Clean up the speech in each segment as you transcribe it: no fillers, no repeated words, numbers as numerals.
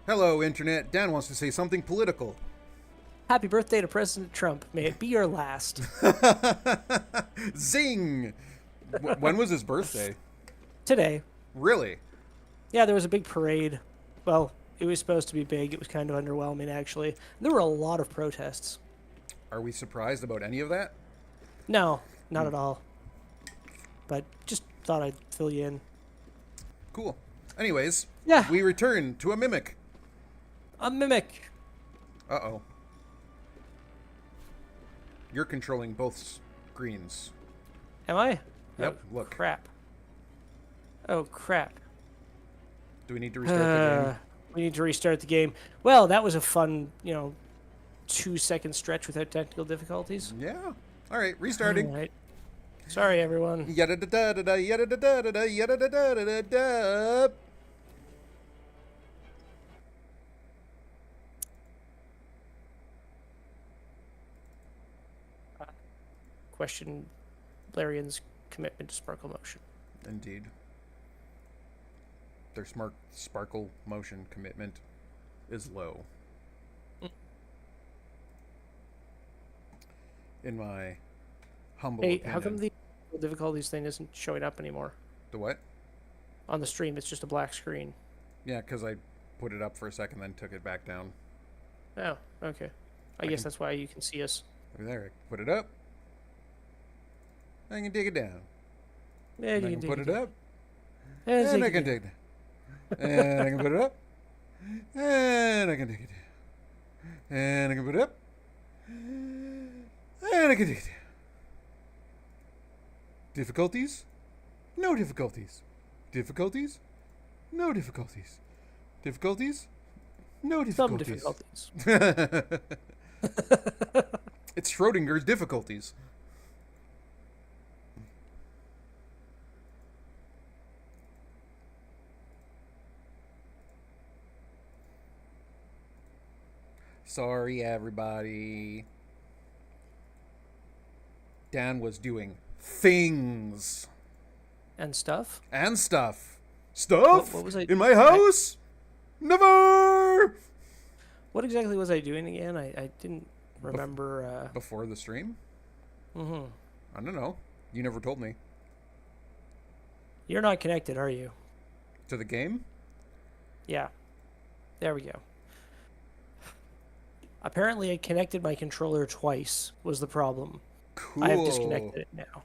Hello, Internet. Dan wants to say something political. Happy birthday to President Trump. May it be your last. Zing! When was his birthday? Today. Really? Yeah, there was a big parade. Well, it was supposed to be big. It was kind of underwhelming, actually. There were a lot of protests. Are we surprised about any of that? No, not at all. But just thought I'd fill you in. Cool. Anyways, Yeah. we return to a mimic. A mimic. Uh-oh. You're controlling both screens. Am I? Yep, Oh, look. crap. Oh, crap. Do we need to restart the game? We need to restart the game. Well, that was a fun, 2-second stretch without technical difficulties. Yeah. All right, restarting. All right. Sorry, everyone. Yada da da da da yada da da da da yada da da da da da. Question Larian's commitment to sparkle motion. Indeed. Their smart sparkle motion commitment is low. In my humble Hey, opinion. how come the difficulties thing isn't showing up anymore? The what? On the stream, it's just a black screen. Yeah, because I put it up for a second, then took it back down. Oh, okay. I guess that's why you can see us. Over there, I put it up. I can take it down. Yeah, And you I can can put it up. Yeah, And I can take it down. And I can put it up. And I can take it down. And I can put it up. And I can take it down. Difficulties? No difficulties. Difficulties? No difficulties. Difficulties? No Some difficulties. difficulties. It's Schrodinger's difficulties. Sorry, everybody. Dan was doing things And stuff. and stuff. Stuff What was I- in my house? Never! What exactly was I doing again? I didn't remember. Before the stream? Mm-hmm. I don't know. You never told me. You're not connected, are you? To the game? Yeah. There we go. Apparently, I connected my controller twice, was the problem. Cool. I have disconnected it now.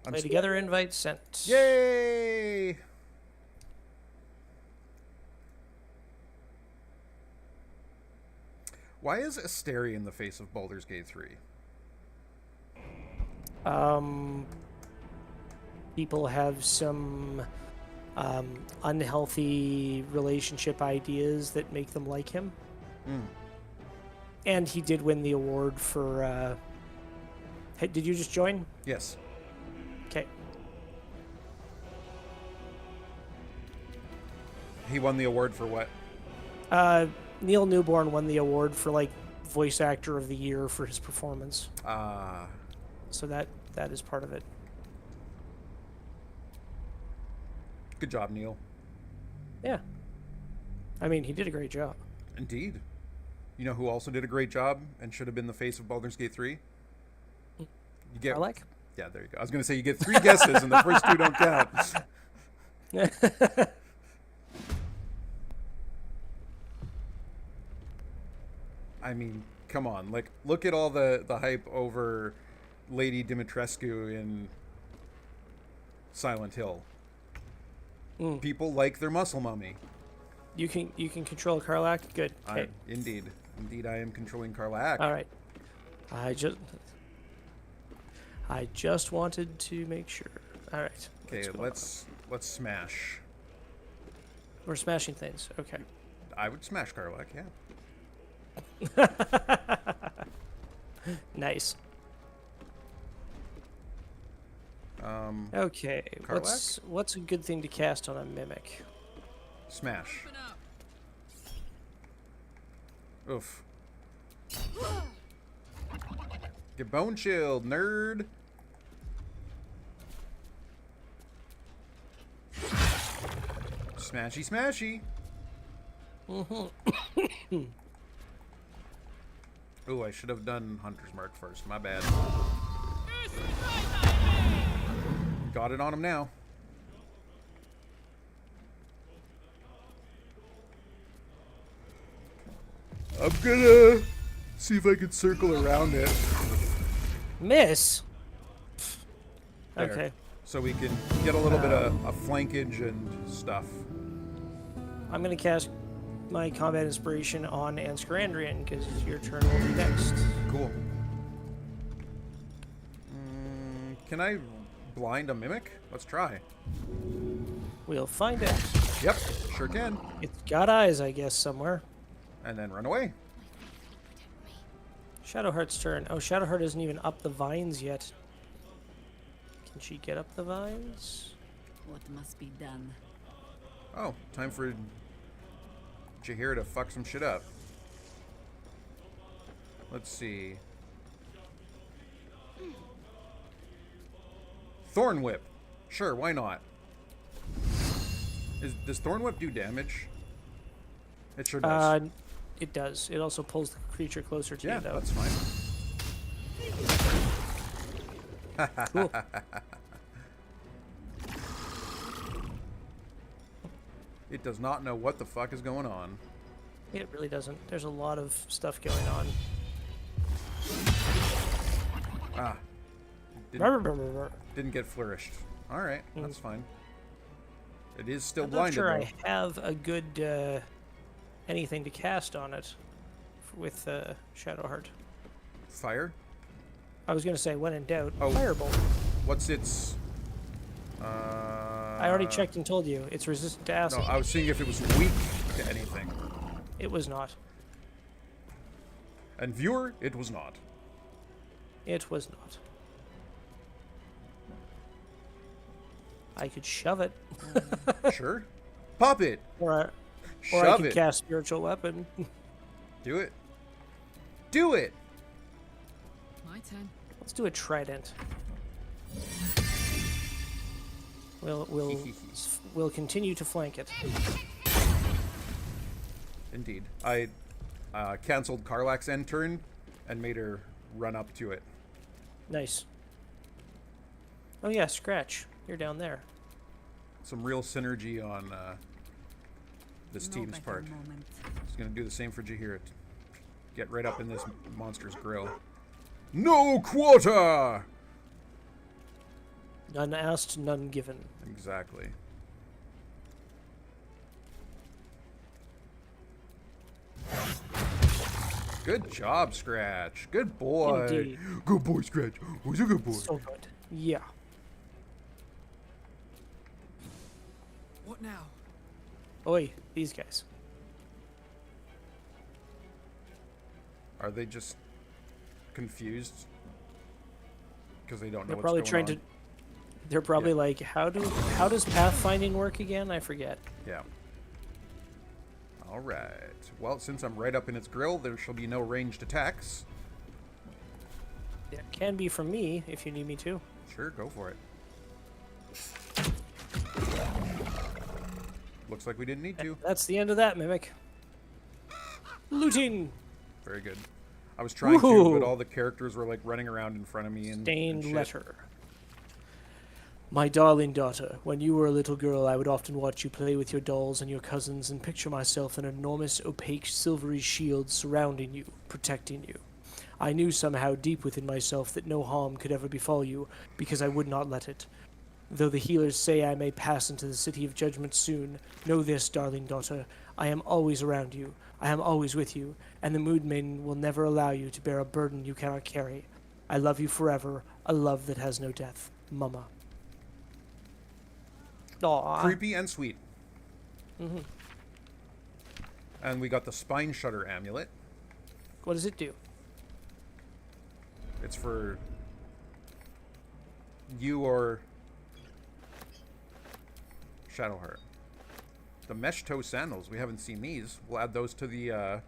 Play together invite sent. Yay! Why is Asteri in the face of Baldur's Gate 3? People have some unhealthy relationship ideas that make them like him. And he did win the award for... Hey, did you just join? Yes. Okay. He won the award for what? Neil Newborn won the award for, voice actor of the year for his performance. So that is part of it. Good job, Neil. Yeah. I mean, he did a great job. Indeed. You know who also did a great job and should have been the face of Baldur's Gate 3? You get... Karlach? Yeah, there you go. I was going to say you get 3 guesses and the first 2 don't count. I mean, come on. Look at all the hype over Lady Dimitrescu in Silent Hill. People like their muscle mummy. You can control Karlach? Good. Okay. Indeed, I am controlling Karlach. All right. I just wanted to make sure. All right. Okay, let's smash. We're smashing things. Okay. I would smash Karlach, yeah. Nice. Okay. Okay. What's a good thing to cast on a mimic? Smash. Oof. Get bone chilled, nerd. Smashy, smashy. Ooh, I should have done Hunter's Mark first. My bad. Got it on him now. I'm gonna see if I can circle around it. Miss. There. Okay. So we can get a little bit of flankage and stuff. I'm gonna cast my combat inspiration on Anscarandrian because your turn will be next. Cool. Can I blind a mimic? Let's try. We'll find out. Yep, sure can. It's got eyes, I guess, somewhere. And then run away. Shadowheart's turn. Oh, Shadowheart isn't even up the vines yet. Can she get up the vines? What must be done? Oh, time for Jahir to fuck some shit up. Let's see. Thorn Whip. Sure, why not? Does Thorn Whip do damage? It sure does. It does. It also pulls the creature closer to you, though. That's fine. Cool. It does not know what the fuck is going on. It really doesn't. There's a lot of stuff going on. Ah. Didn't get flourished. Alright, that's fine. It is still I'm not blinded, sure though. I have a good anything to cast on it with Shadowheart. Fire? I was going to say, when in doubt, Oh. Firebolt. What's its... I already checked and told you. It's resistant to acid. No, I was seeing if it was weak to anything. It was not. And viewer, it was not. It was not. I could shove it. Sure. Pop it. Or I Shove could it. cast Spiritual Weapon. Do it. Do it. My turn. Let's do a Trident. We'll continue to flank it. Indeed. I canceled Karlak's end turn and made her run up to it. Nice. Oh yeah, Scratch. You're down there. Some real synergy on this No team's better part. moment. It's going to do the same for Jahir. Get right up in this monster's grill. No quarter! None asked, none given. Exactly. Good job, Scratch. Good boy. Indeed. Good boy, Scratch. Who's a good boy? So good. Yeah. What now? Oi, these guys. Are they just confused? Because they don't know They're what's probably going trying on? to. They're probably like, how does pathfinding work again? I forget. Yeah. All right. Well, since I'm right up in its grill, there shall be no ranged attacks. It can be from me if you need me to. Sure, go for it. Looks like we didn't need to. That's the end of that, Mimic. Looting! Very good. I was trying to, Woohoo! but all the characters were like running around in front of me and Stained shit. letter. My darling daughter, when you were a little girl, I would often watch you play with your dolls and your cousins and picture myself an enormous, opaque, silvery shield surrounding you, protecting you. I knew somehow deep within myself that no harm could ever befall you, because I would not let it. Though the healers say I may pass into the city of judgment soon, know this, darling daughter, I am always around you, I am always with you, and the Mood Maiden will never allow you to bear a burden you cannot carry. I love you forever, a love that has no death. Mama. Aww. Creepy and sweet. And we got the Spine Shutter Amulet. What does it do? It's for you or Shadowheart. The Mesh Toe Sandals. We haven't seen these. We'll add those to the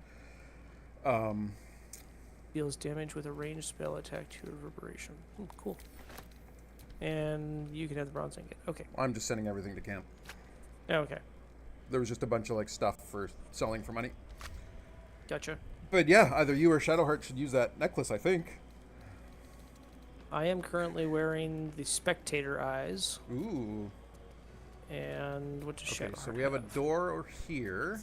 Deals damage with a ranged spell attack to reverberation. Cool. And you can have the bronze ingot. Okay. I'm just sending everything to camp. Okay. There was just a bunch of like stuff for selling for money. Gotcha. But yeah, either you or Shadowheart should use that necklace, I think. I am currently wearing the spectator eyes. Ooh. And what does Okay, Shadowheart so we have a door over here.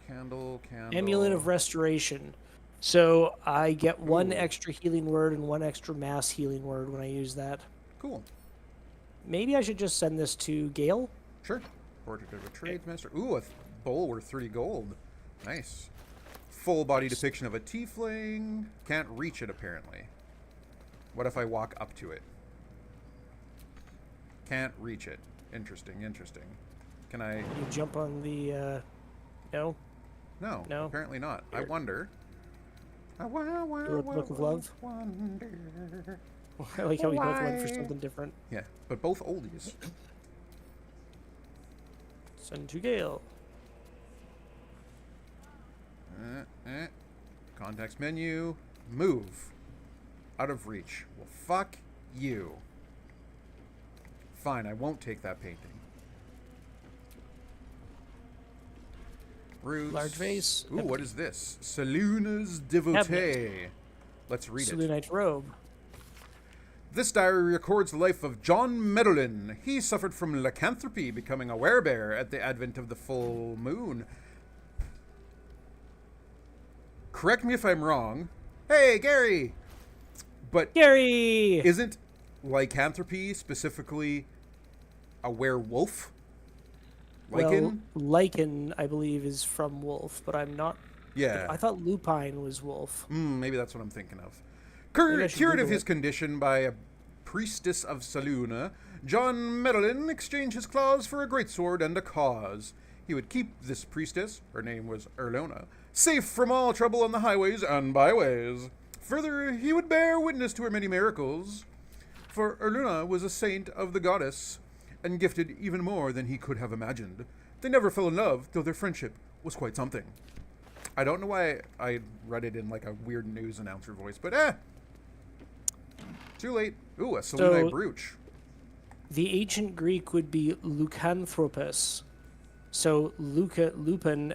Candle. Amulet of Restoration. So I get one Ooh. extra healing word and one extra mass healing word when I use that. Cool. Maybe I should just send this to Gale. Sure. Portrait of a Trademaster. Ooh, a bowl worth 30 gold. Nice. Full body depiction of a tiefling. Can't reach it, apparently. What if I walk up to it? Can't reach it. Interesting, interesting. Can I... You jump on the, no? No, No. apparently not. I Here. wonder. Book of Love? Wonder. I like how we both went for Why? something different. Yeah, but both oldies. Send to Gale. Context menu. Move. Out of reach. Well, fuck you. Fine, I won't take that painting. Roots. Large vase. Ooh, what empty. is this? Saluna's Devotee. Let's read it. Selûnite robe. This diary records the life of John Medolin. He suffered from lycanthropy, becoming a werebear at the advent of the full moon. Correct me if I'm wrong. Hey, Gary! But Gary! isn't lycanthropy specifically a werewolf? Lichen? Well, lichen, I believe, is from wolf, but I'm not... Yeah. I thought lupine was wolf. Maybe that's what I'm thinking of. Maybe I should Cured of Google his it. condition by a priestess of Saluna, John Medolin exchanged his claws for a greatsword and a cause. He would keep this priestess, her name was Erlona, safe from all trouble on the highways and byways. Further, he would bear witness to her many miracles, for Erluna was a saint of the goddess, and gifted even more than he could have imagined. They never fell in love, though their friendship was quite something. I don't know why I read it in like a weird news announcer voice, but too late. Ooh, a Selûnite brooch. The ancient Greek would be Lucanthropus. So lupin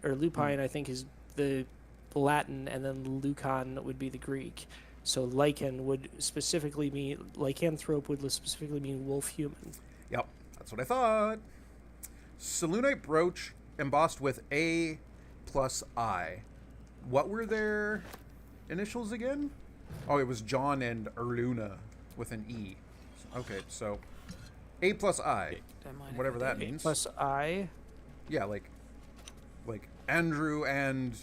or lupine, I think, is the Latin, and then Lucan would be the Greek. So lichen would specifically mean, lycanthrope would specifically mean wolf human. Yep, that's what I thought. Selûnite brooch embossed with A plus I. What were their initials again? Oh, it was John and Erluna with an E. Okay, so A plus I. Whatever that means. Plus I. Yeah, like Andrew and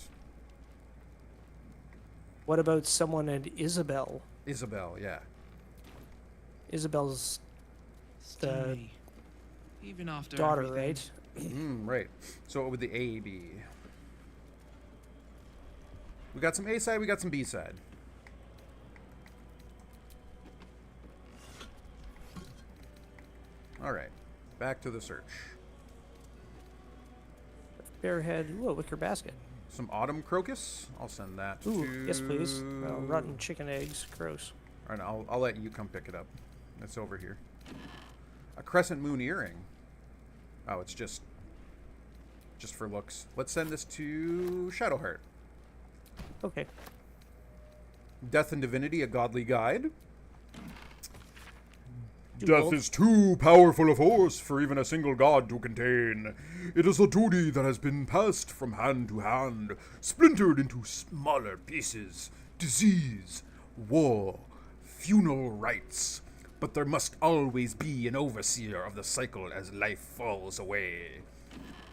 What about someone named Isabel? Isabel, yeah. Isabel's the Stunning. Even after daughter, everything. right? Right. So what would the A be? We got some A side, we got some B side. Alright. Back to the search. Bearhead. Ooh, a wicker basket. Some autumn crocus. I'll send that Ooh, to... yes, please. Rotten chicken eggs. Gross. Alright, I'll let you come pick it up. It's over here. A crescent moon earring. Oh, it's just for looks. Let's send this to Shadowheart. Okay. Death and Divinity, a godly guide. Too Death bold. is too powerful a force for even a single god to contain. It is a duty that has been passed from hand to hand, splintered into smaller pieces. Disease, war, funeral rites. But there must always be an overseer of the cycle as life falls away.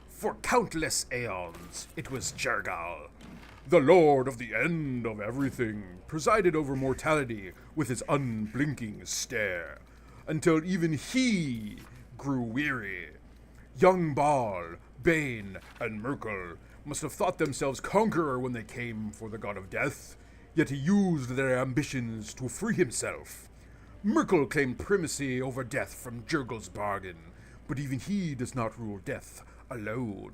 For countless aeons, it was Jergal, the lord of the end of everything, presided over mortality with his unblinking stare, until even he grew weary. Young Baal, Bane, and Merkel must have thought themselves conqueror when they came for the god of death, yet he used their ambitions to free himself. Merkel claimed primacy over death from Jergal's bargain, but even he does not rule death alone.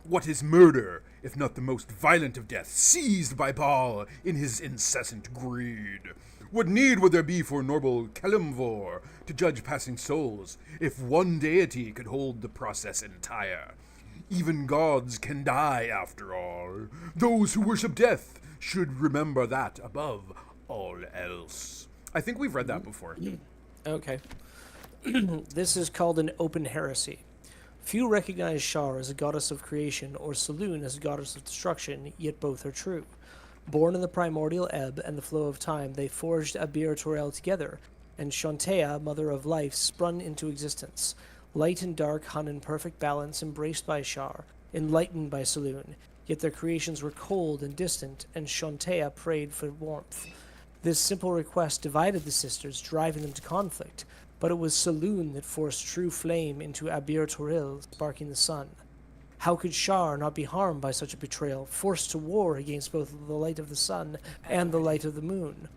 What is murder, if not the most violent of deaths, seized by Baal in his incessant greed? What need would there be for noble Kalimvor to judge passing souls, if one deity could hold the process entire? Even gods can die, after all. Those who worship death should remember that above all else. I think we've read that before. Okay. This is called an open heresy. Few recognize Shar as a goddess of creation or Saloon as a goddess of destruction, yet both are true. Born in the primordial ebb and the flow of time, they forged Abir Torel together, and Shantea, mother of life, sprung into existence. Light and dark hung in perfect balance, embraced by Shar, enlightened by Saloon, yet their creations were cold and distant, and Shantea prayed for warmth. This simple request divided the sisters, driving them to conflict, but it was Saloon that forced true flame into Abir Toril, sparking the sun. How could Shar not be harmed by such a betrayal, forced to war against both the light of the sun and the light of the moon?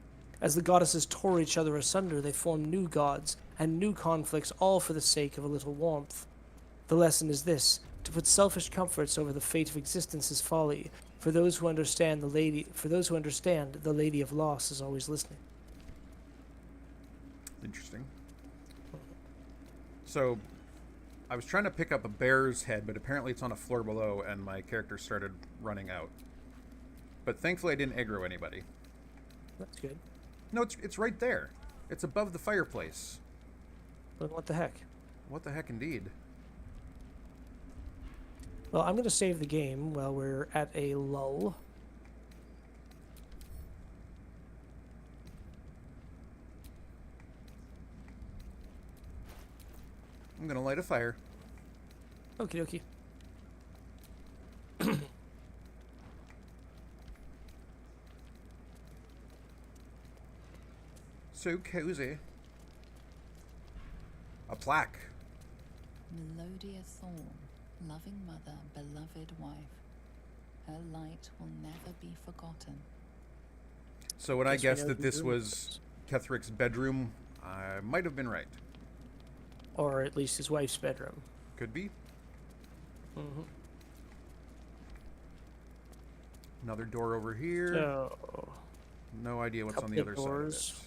As the goddesses tore each other asunder, they formed new gods and new conflicts, all for the sake of a little warmth. The lesson is this: to put selfish comforts over the fate of existence is folly. For those who understand, the Lady of Loss is always listening. Interesting. So, I was trying to pick up a bear's head, but apparently it's on a floor below, and my character started running out. But thankfully I didn't aggro anybody. That's good. No, it's right there. It's above the fireplace. But what the heck? What the heck, indeed. Well, I'm going to save the game while we're at a lull. I'm gonna light a fire. Okie dokie. So cozy. A plaque. Melodia Thorn, loving mother, beloved wife. Her light will never be forgotten. So when I Guess we guessed know that who this it was is. Kethric's bedroom, I might have been right. Or at least his wife's bedroom. Could be. Mm-hmm. Another door over here. So, No idea what's on the couple other of doors. side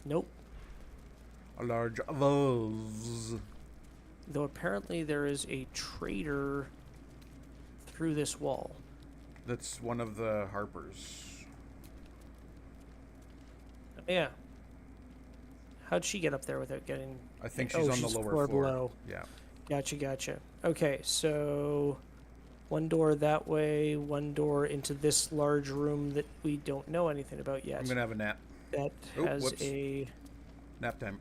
of nope. it. A large vase. Though apparently there is a traitor through this wall. That's one of the Harpers. Yeah. How'd she get up there without getting... I think Oh, she's on she's the lower floor floor. below. Yeah. Gotcha. Okay, so... one door that way, one door into this large room that we don't know anything about yet. I'm gonna have a nap. That Oh, has whoops. a... Nap time.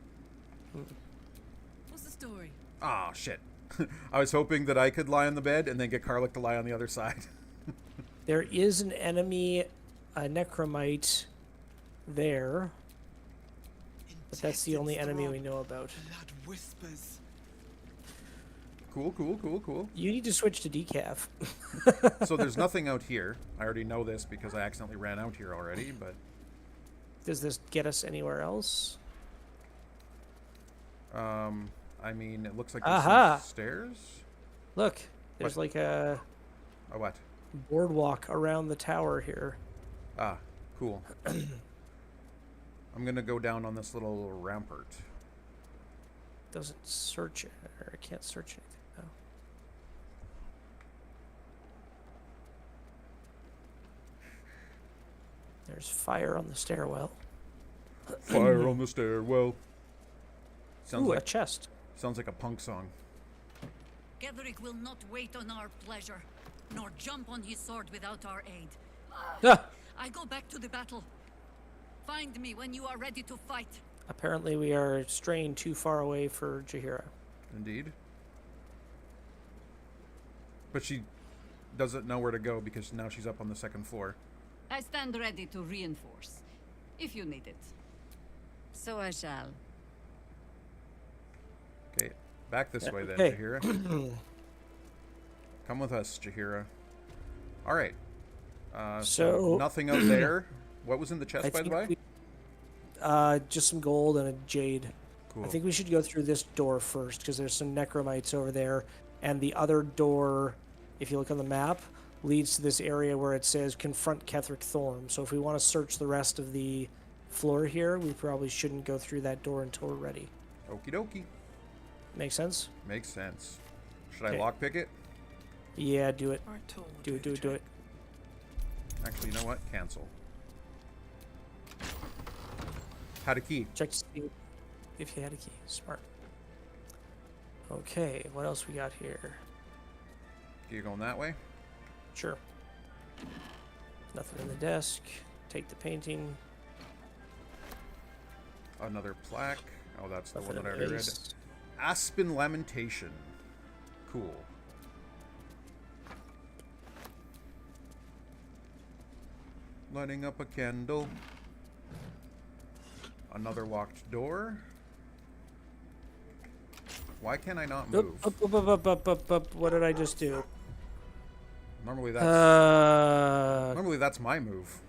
What's the story? Ah, shit. I was hoping that I could lie on the bed and then get Karlik to lie on the other side. There is an enemy, a necromite, there. But that's the only enemy we know about. Blood whispers. Cool. You need to switch to decaf. So there's nothing out here. I already know this because I accidentally ran out here already, but... Does this get us anywhere else? I mean, it looks like there's Aha! some stairs. Look, there's What? like a Oh, what? boardwalk around the tower here. Ah, cool. I'm gonna go down on this little rampart. Doesn't search it, or I can't search anything now. There's fire on the stairwell. Fire on the stairwell. Sounds Ooh, a like chest. a punk song. Gedrick will not wait on our pleasure, nor jump on his sword without our aid. Ah! I go back to the battle. Find me when you are ready to fight. Apparently we are straying too far away for Jaheira. Indeed. But she doesn't know where to go because now she's up on the second floor. I stand ready to reinforce, if you need it. So I shall. Okay, back this way then, Okay. Jaheira. Come with us, Jaheira. All right. So So- nothing out there. What was in the chest, I by the think way? just some gold and a jade. Cool. I think we should go through this door first because there's some necromites over there, and the other door if you look on the map, leads to this area where it says confront Ketheric Thorm. So if we want to search the rest of the floor here, we probably shouldn't go through that door until we're ready. Okie dokie. Make sense? Makes sense. Should I Okay. lockpick it? Yeah, do it. Right tool. Do it. Actually, you know what? Cancel. Had a key. Check to see if you had a key. Smart. Okay, what else we got here? You going that way? Sure. Nothing in the desk. Take the painting. Another plaque. Oh, that's the Nothing one that I in already the read. ace. Aspen Lamentation. Cool. Lighting up a candle. Another locked door. Why can I not move? Up. What did I just do? Normally that's my move.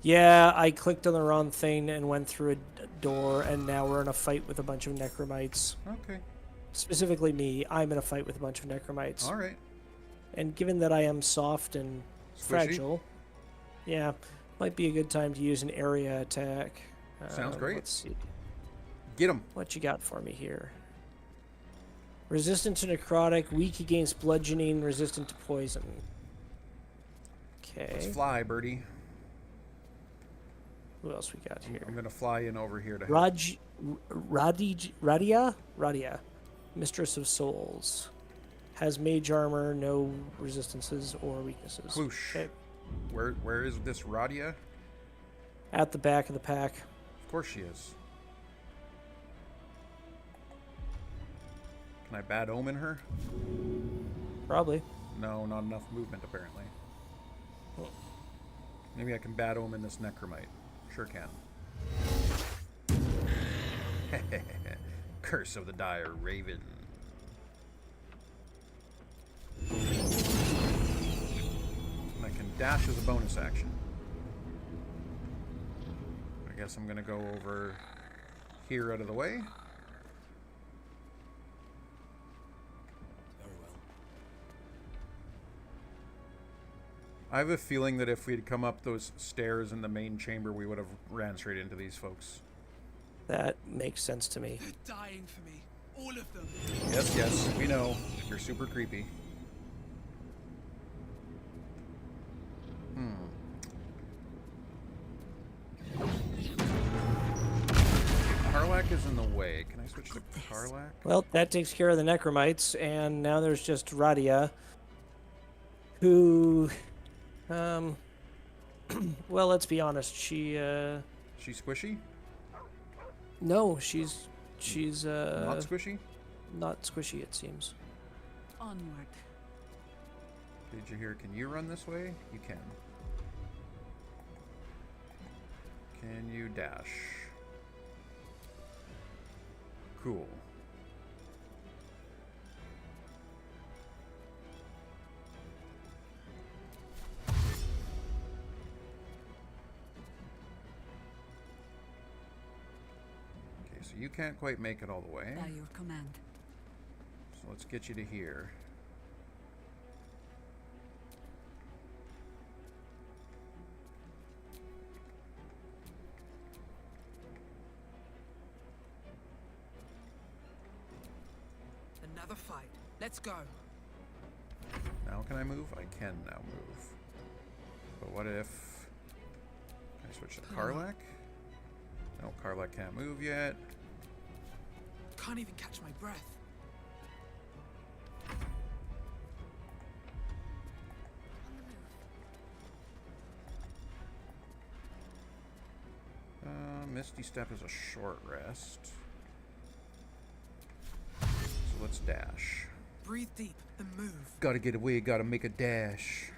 Yeah, I clicked on the wrong thing and went through a door, and now we're in a fight with a bunch of necromites. Okay. Specifically me, I'm in a fight with a bunch of necromites. All right. And given that I am soft and fragile, yeah, might be a good time to use an area attack. Sounds great. Let's see. Get him. What you got for me here? Resistant to necrotic, weak against bludgeoning, resistant to poison. Let's Okay. fly, birdie. Who else we got here? I'm gonna fly in over here to. Radia, Mistress of Souls. Has mage armor, no resistances or weaknesses. Whoosh. Okay. Where is this Radia? At the back of the pack. Of course she is. Can I bad omen her? Probably. No, not enough movement apparently. Maybe I can bad omen this necromite. Sure can. Curse of the dire raven. And I can dash as a bonus action. I guess I'm gonna go over here out of the way. I have a feeling that if we'd come up those stairs in the main chamber, we would have ran straight into these folks. That makes sense to me. They're dying for me. All of them. Yes, we know. You're super creepy. Karlak is in the way. Can I switch to Karlak? Well, that takes care of the necromites, and now there's just Radia, who, well, let's be honest. She's squishy? No, she's Not squishy? not squishy. It seems. Onward. Did you hear? Can you run this way? You can. Can you dash? Cool. Okay, so you can't quite make it all the way. By your command. So let's get you to here. Another fight. Let's go. Now can I move? I can now move. But what if... Can I switch to Karlak? No, Karlak can't move yet. Can't even catch my breath. Misty Step is a short rest. So let's dash. Breathe deep and move. Gotta get away, gotta make a dash.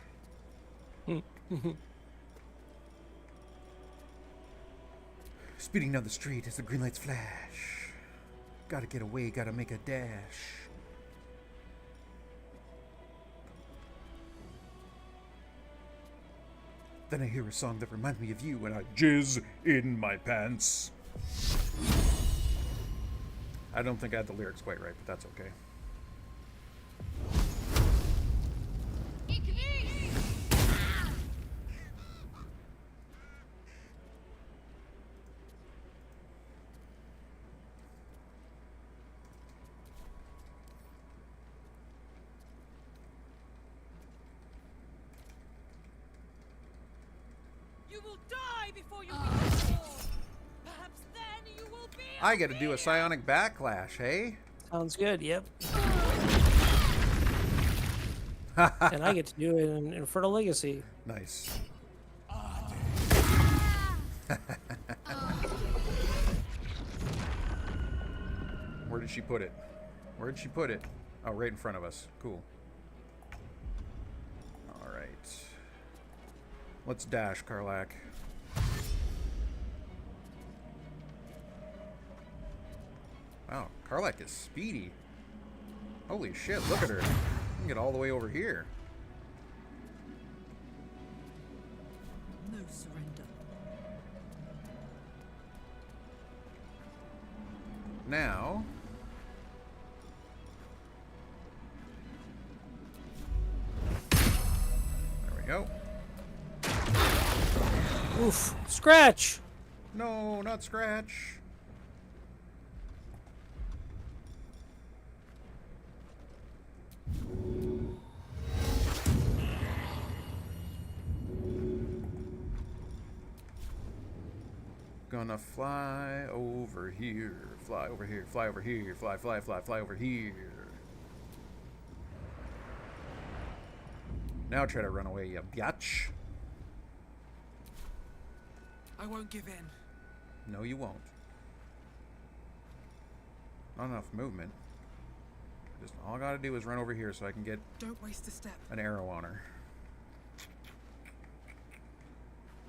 Speeding down the street as the green lights flash. Gotta get away, gotta make a dash. Then I hear a song that reminds me of you and I jizz in my pants. I don't think I had the lyrics quite right, but that's okay. You will die before you reach the shore. Perhaps then you will be. I get to do a psionic backlash, hey? Sounds good. Yep. And I get to do it in Infernal Legacy. Nice. Where did she put it? Where did she put it? Oh, right in front of us. Cool. All right. Let's dash, Karlak. Wow, Karlak is speedy. Holy shit, look at her. You can get all the way over here. No surrender. Now... There we go. Oof. Scratch! No, not Scratch. Gonna fly over here, fly over here, fly over here, fly over here. Now try to run away, you biatch. I won't give in. No, you won't. Not enough movement. Just all I gotta do is run over here so I can get Don't waste a step. an arrow on her.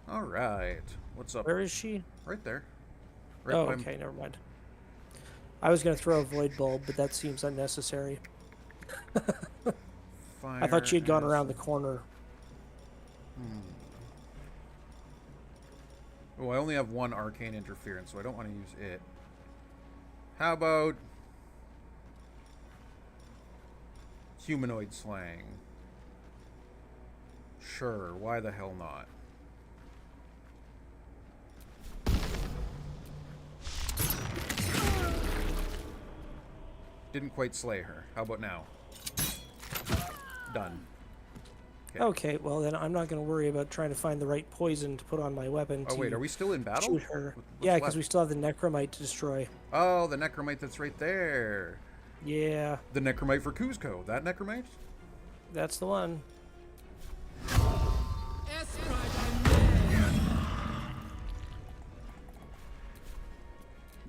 Alright. What's up? Where is she? Right there. Right Oh, by- okay, never mind. I was going to throw a void bulb, but that seems unnecessary. I thought she had gone Fire around the corner. Oh, I only have one arcane interference, so I don't want to use it. How about humanoid slang? Sure, why the hell not? Didn't quite slay her. How about now? Done. Okay, well then I'm not going to worry about trying to find the right poison to put on my weapon Oh to wait, are we still in battle? shoot her. What's Yeah, because left? we still have the necromite to destroy. Oh, the necromite that's right there. Yeah, The necromite for Kuzco. That necromite? that's the one.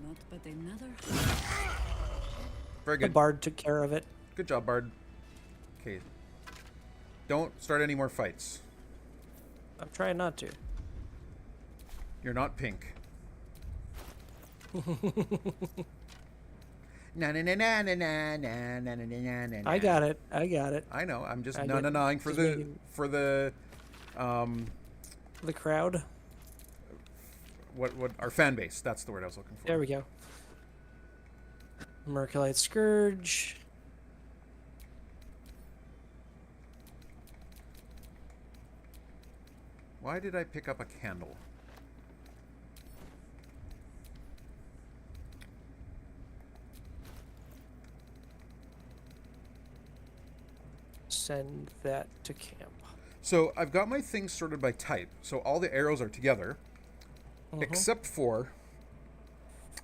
Not but another. Very The good. bard took care of it. Good job, Bard. Okay. Don't start any more fights. I'm trying not to. You're not pink. Na na na na na na na na na na. I got it. I got it. I know. I'm just I na get- na naing for just the making- for the The crowd. what our fan base. That's the word I was looking for. There we go. Merculite Scourge. Why did I pick up a candle? Send that to camp. So I've got my things sorted by type. So all the arrows are together, except for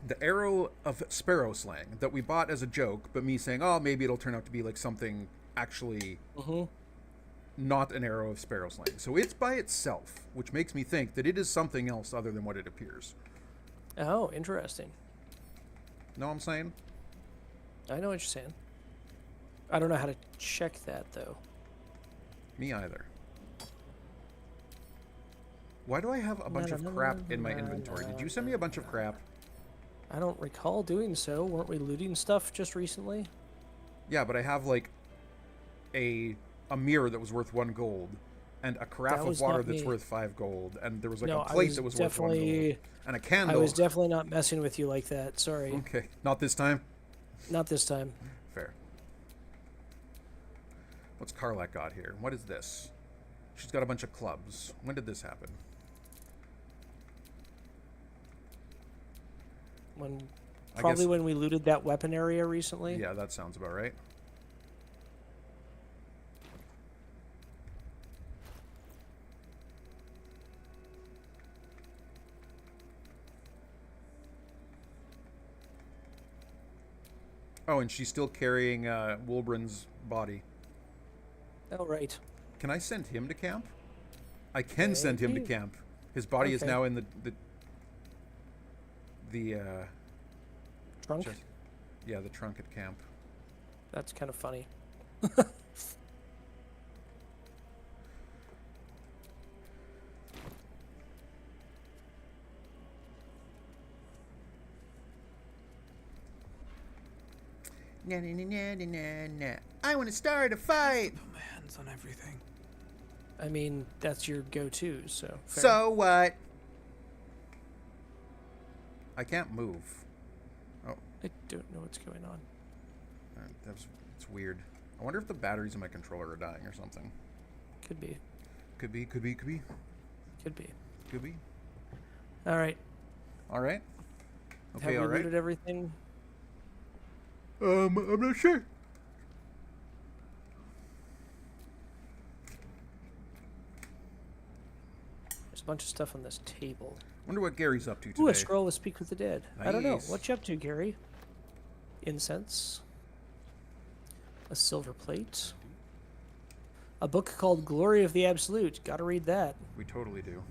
the arrow of sparrow slang that we bought as a joke, but me saying, oh, maybe it'll turn out to be like something actually not an arrow of sparrow slang. So it's by itself, which makes me think that it is something else other than what it appears. Oh, interesting. Know what I'm saying? I know what you're saying. I don't know how to check that, though. Me either. Why do I have a bunch of crap in my inventory? Did you send me a bunch of crap? I don't recall doing so. Weren't we looting stuff just recently? Yeah, but I have like a mirror that was worth 1 gold, and a carafe That of was water not that's me. worth 5 gold, and there was like No, a I plate was that was worth 1 gold, definitely- and a I candle. was definitely not messing with you like that. Sorry. Okay, not this time. Not this time. Fair. What's Karlak got here? What is this? She's got a bunch of clubs. When did this happen? I Probably guess- when we looted that weapon area recently. Yeah, that sounds about right. Oh, and she's still carrying Wolbrin's body. Oh, right. Can I send him to camp? I can send him to Maybe. camp. His body is Okay. now in the Trunk? just- yeah, the trunk at camp. That's kind of funny. Nah, nah, nah, nah, nah, nah. I want to start a fight. Put my hands on everything. I mean, that's your go-to, so... fair. So what? I can't move. Oh, I don't know what's going on. it's weird. I wonder if the batteries in my controller are dying or something. Could be. Could be, could be, could be, Could be. could be. All right. All right. Have Okay, we all right. looted everything? I'm not sure. There's a bunch of stuff on this table. Wonder what Gary's up to today. Ooh, a scroll with Speak with the Dead. I don't know. Nice. What you up to, Gary? Incense. A silver plate. A book called Glory of the Absolute. Gotta read that. We totally do.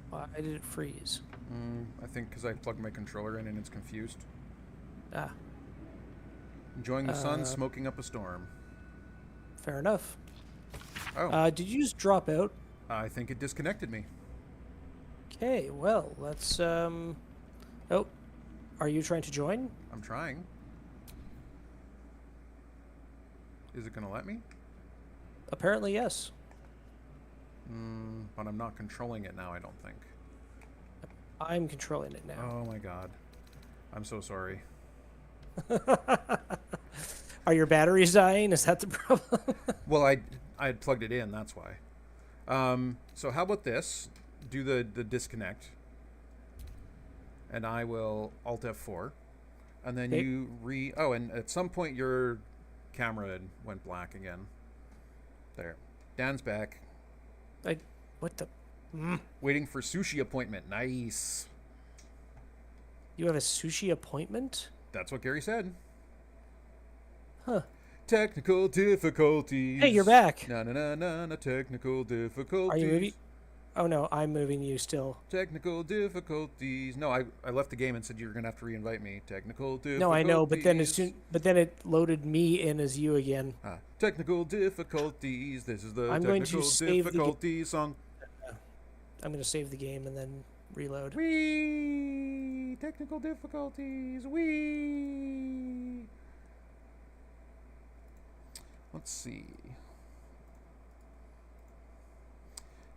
Why did it freeze? I think because I plugged my controller in and it's confused. Ah, Enjoying the sun, smoking up a storm. fair enough. Oh, Did you just drop out? I think it disconnected me. Okay, well, let's, Oh, are you trying to join? I'm trying. Is it going to let me? Apparently, yes. But I'm not controlling it now, I don't think. I'm controlling it now. Oh my god. I'm so sorry. Are your batteries dying? Is that the problem? Well, I had plugged it in, that's why. So how about this? Do the disconnect. And I will Alt F4. And then Okay. you oh, and at some point your camera went black again. There. Dan's back. What the? Waiting for sushi appointment. Nice. You have a sushi appointment? That's what Gary said. Huh. Technical difficulties. Hey, you're back. Na na na na na. Technical difficulties. Are you moving? Oh no, I'm moving you still. Technical difficulties. No, I left the game and said you were gonna have to reinvite me. Technical difficulties. No, I know, but then it loaded me in as you again. Technical difficulties. This is the I'm going to technical save the difficulties song. I'm gonna save the game and then reload. Wee technical difficulties. Wee. Let's see.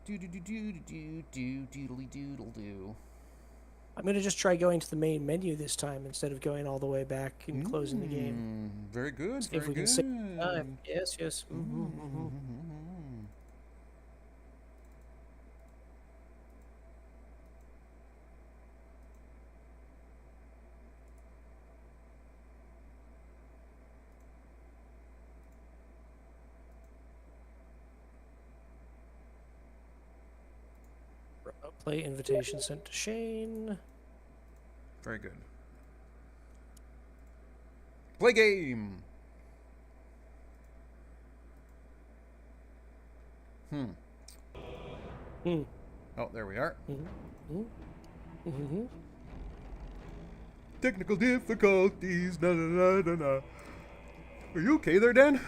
Do do do do do do doodly doodle do. I'm gonna just try going to the main menu this time instead of going all the way back and closing the game. Very good. See if Very we can good. save time. Yes, yes. Play invitation sent to Shane. Very good. Play game. Oh, there we are. Technical difficulties. Na na na na na. Are you okay there, Dan?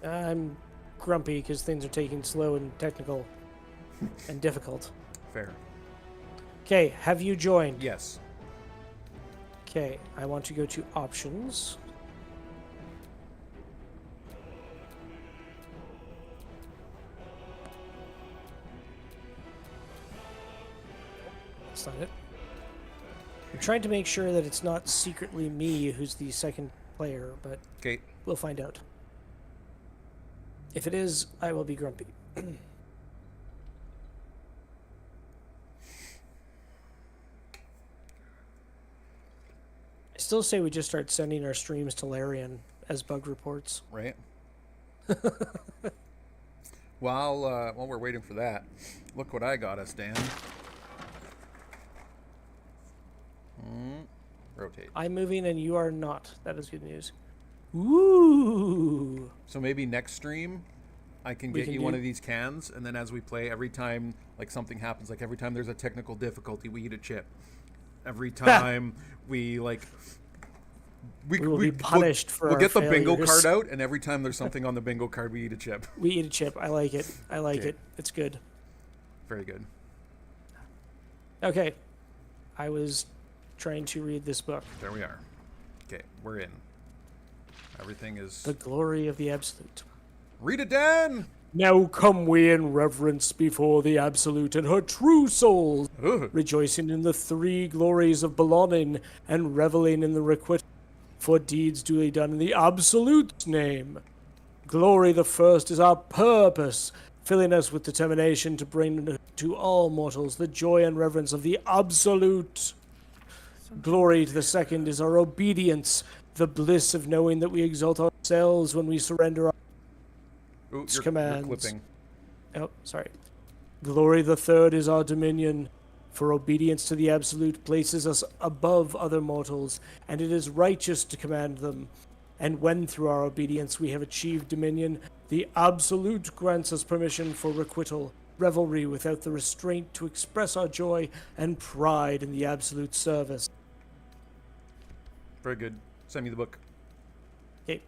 I'm grumpy because things are taking slow and technical and difficult. Fair. Okay, have you joined? Yes. Okay, I want to go to options. That's not it. I'm trying to make sure that it's not secretly me who's the second player, but Okay. we'll find out. If it is, I will be grumpy. I still say we just start sending our streams to Larian as bug reports. Right. While we're waiting for that, look what I got us, Dan. Rotate. I'm moving and you are not. That is good news. Ooh. So maybe next stream, I can We get can you one do- of these cans, and then as we play, every time like something happens, like every time there's a technical difficulty, we eat a chip. Every time we like. We will be punished for We'll our get the bingo failures. card out, and every time there's something on the bingo card, we eat a chip. We eat a chip. I like it. I like Okay. it. It's good. Very good. Okay. I was trying to read this book. There we are. Okay, we're in. Everything is. The Glory of the Absolute. Read it, Dan! Now come we in reverence before the Absolute and her true soul, Ugh. rejoicing in the three glories of belonging and reveling in the requite for deeds duly done in the Absolute's name. Glory the first is our purpose, filling us with determination to bring to all mortals the joy and reverence of the Absolute. Glory to the second is our obedience, the bliss of knowing that we exalt ourselves when we surrender our Ooh, you're commands. clipping. Oh, sorry. Glory the third is our dominion, for obedience to the Absolute places us above other mortals, and it is righteous to command them. And when through our obedience we have achieved dominion, the Absolute grants us permission for requital, revelry without the restraint to express our joy and pride in the Absolute service. Very good. Send me the book. Okay.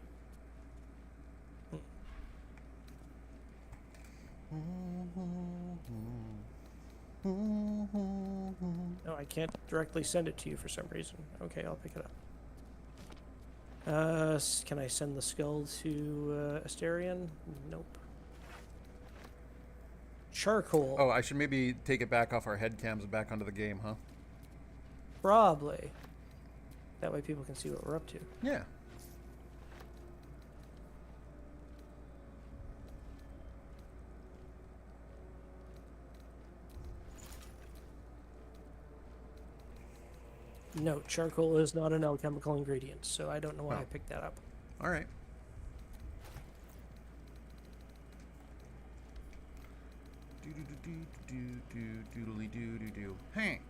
No, I can't directly send it to you for some reason. Okay, I'll pick it up. Can I send the skull to Asterion? Nope. Charcoal. Oh, I should maybe take it back off our head cams and back onto the game, huh? Probably. That way people can see what we're up to. Yeah. No, charcoal is not an alchemical ingredient, so I don't know why I picked that up. All right. Doodly doo doo doo. Hey.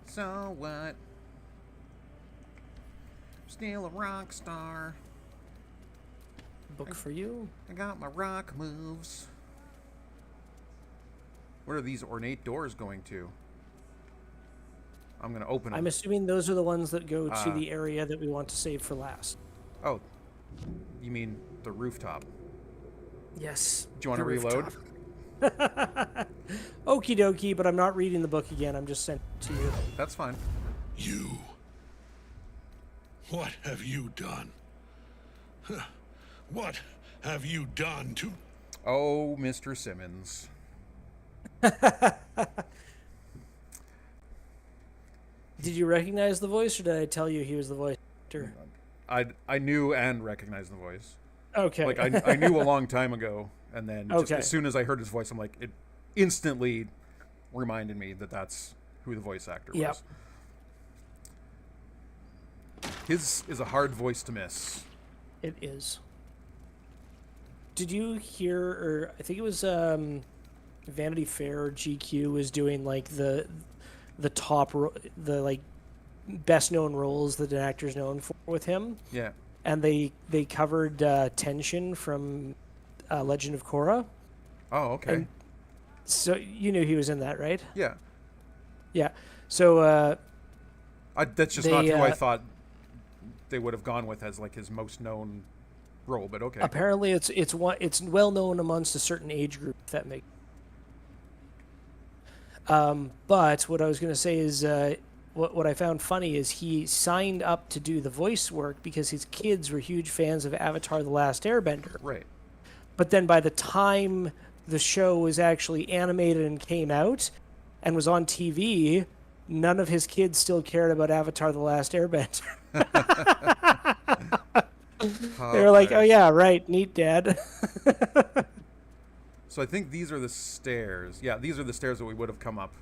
So what? Still a rock star. Book for you. I got my rock moves. What are these ornate doors going to? I'm gonna open them. I'm assuming those are the ones that go to the area that we want to save for last. Oh, you mean the rooftop? Yes. Do you want to the reload? rooftop. Okie dokie, but I'm not reading the book again. I'm just sending it to you. That's fine. You. What have you done? Huh. What have you done to... Oh, Mr. Simmons. Did you recognize the voice, or did I tell you he was the voice actor? I knew and recognized the voice. Okay. Like I knew a long time ago, and then just Okay. as soon as I heard his voice, I'm like, it instantly reminded me that that's who the voice actor Yep. was. His is a hard voice to miss. It is. Did you hear, or I think it was Vanity Fair or GQ was doing like the top, the like best known roles that an actor's known for with him, Yeah. and they covered Tenshin from Legend of Korra. Oh, okay. And so you knew he was in that, right? Yeah. Yeah. So That's just not They, who I uh, thought they would have gone with as like his most known role, but okay. apparently it's well known amongst a certain age group, if that makes. But what I was going to say is, what I found funny is he signed up to do the voice work because his kids were huge fans of Avatar: The Last Airbender. Right. But then by the time the show was actually animated and came out and was on TV, none of his kids still cared about Avatar: The Last Airbender. They were like, "Oh yeah, right, neat, Dad." So I think these are the stairs. Yeah, these are the stairs that we would have come up,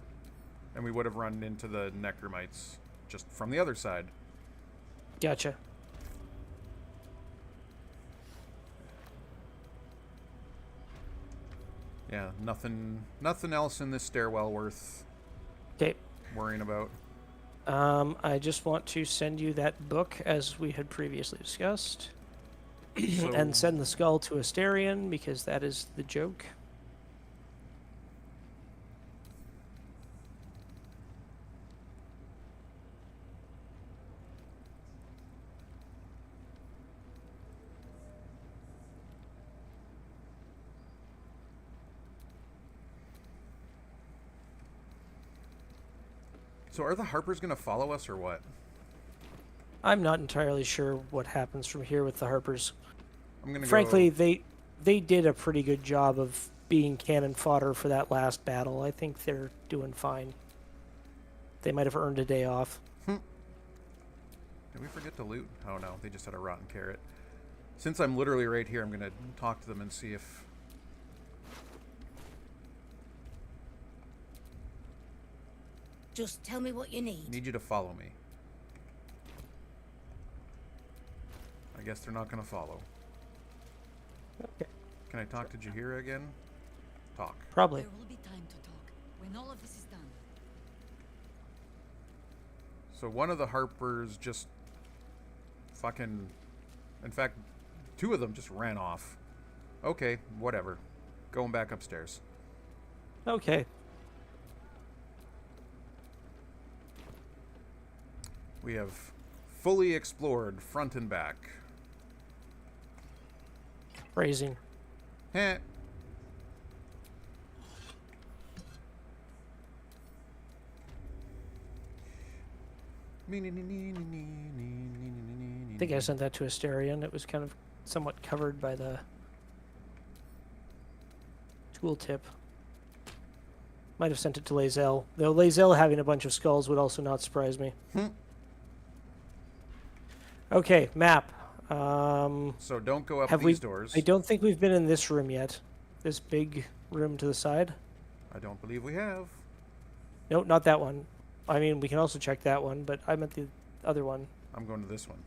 and we would have run into the Necromites just from the other side. Gotcha. Yeah, nothing else in this stairwell worth Okay. worrying about? I just want to send you that book as we had previously discussed. And send the skull to Asterion because that is the joke. So are the Harpers going to follow us or what? I'm not entirely sure what happens from here with the Harpers. I'm going to Frankly, they did a pretty good job of being cannon fodder for that last battle. I think they're doing fine. They might have earned a day off. Did we forget to loot? Oh no, they just had a rotten carrot. Since I'm literally right here, I'm going to talk to them and see if... Just tell me what you I need. need you to follow me. I guess they're not going to follow. Okay. Can I talk to Jaheira again? Talk. Probably. There will be time to talk when all of this is done. So one of the Harpers just fucking... In fact, two of them just ran off. Okay, whatever. Going back upstairs. Okay. We have fully explored front and back. Phrasing. Heh. I think I sent that to Asterion. It was kind of somewhat covered by the tooltip. Might have sent it to Lae'zel. Though Lae'zel having a bunch of skulls would also not surprise me. Okay, map. So don't go up Have these we? doors. I don't think we've been in this room yet. This big room to the side. I don't believe we have. No, not that one. I mean, we can also check that one, but I meant the other one. I'm going to this one.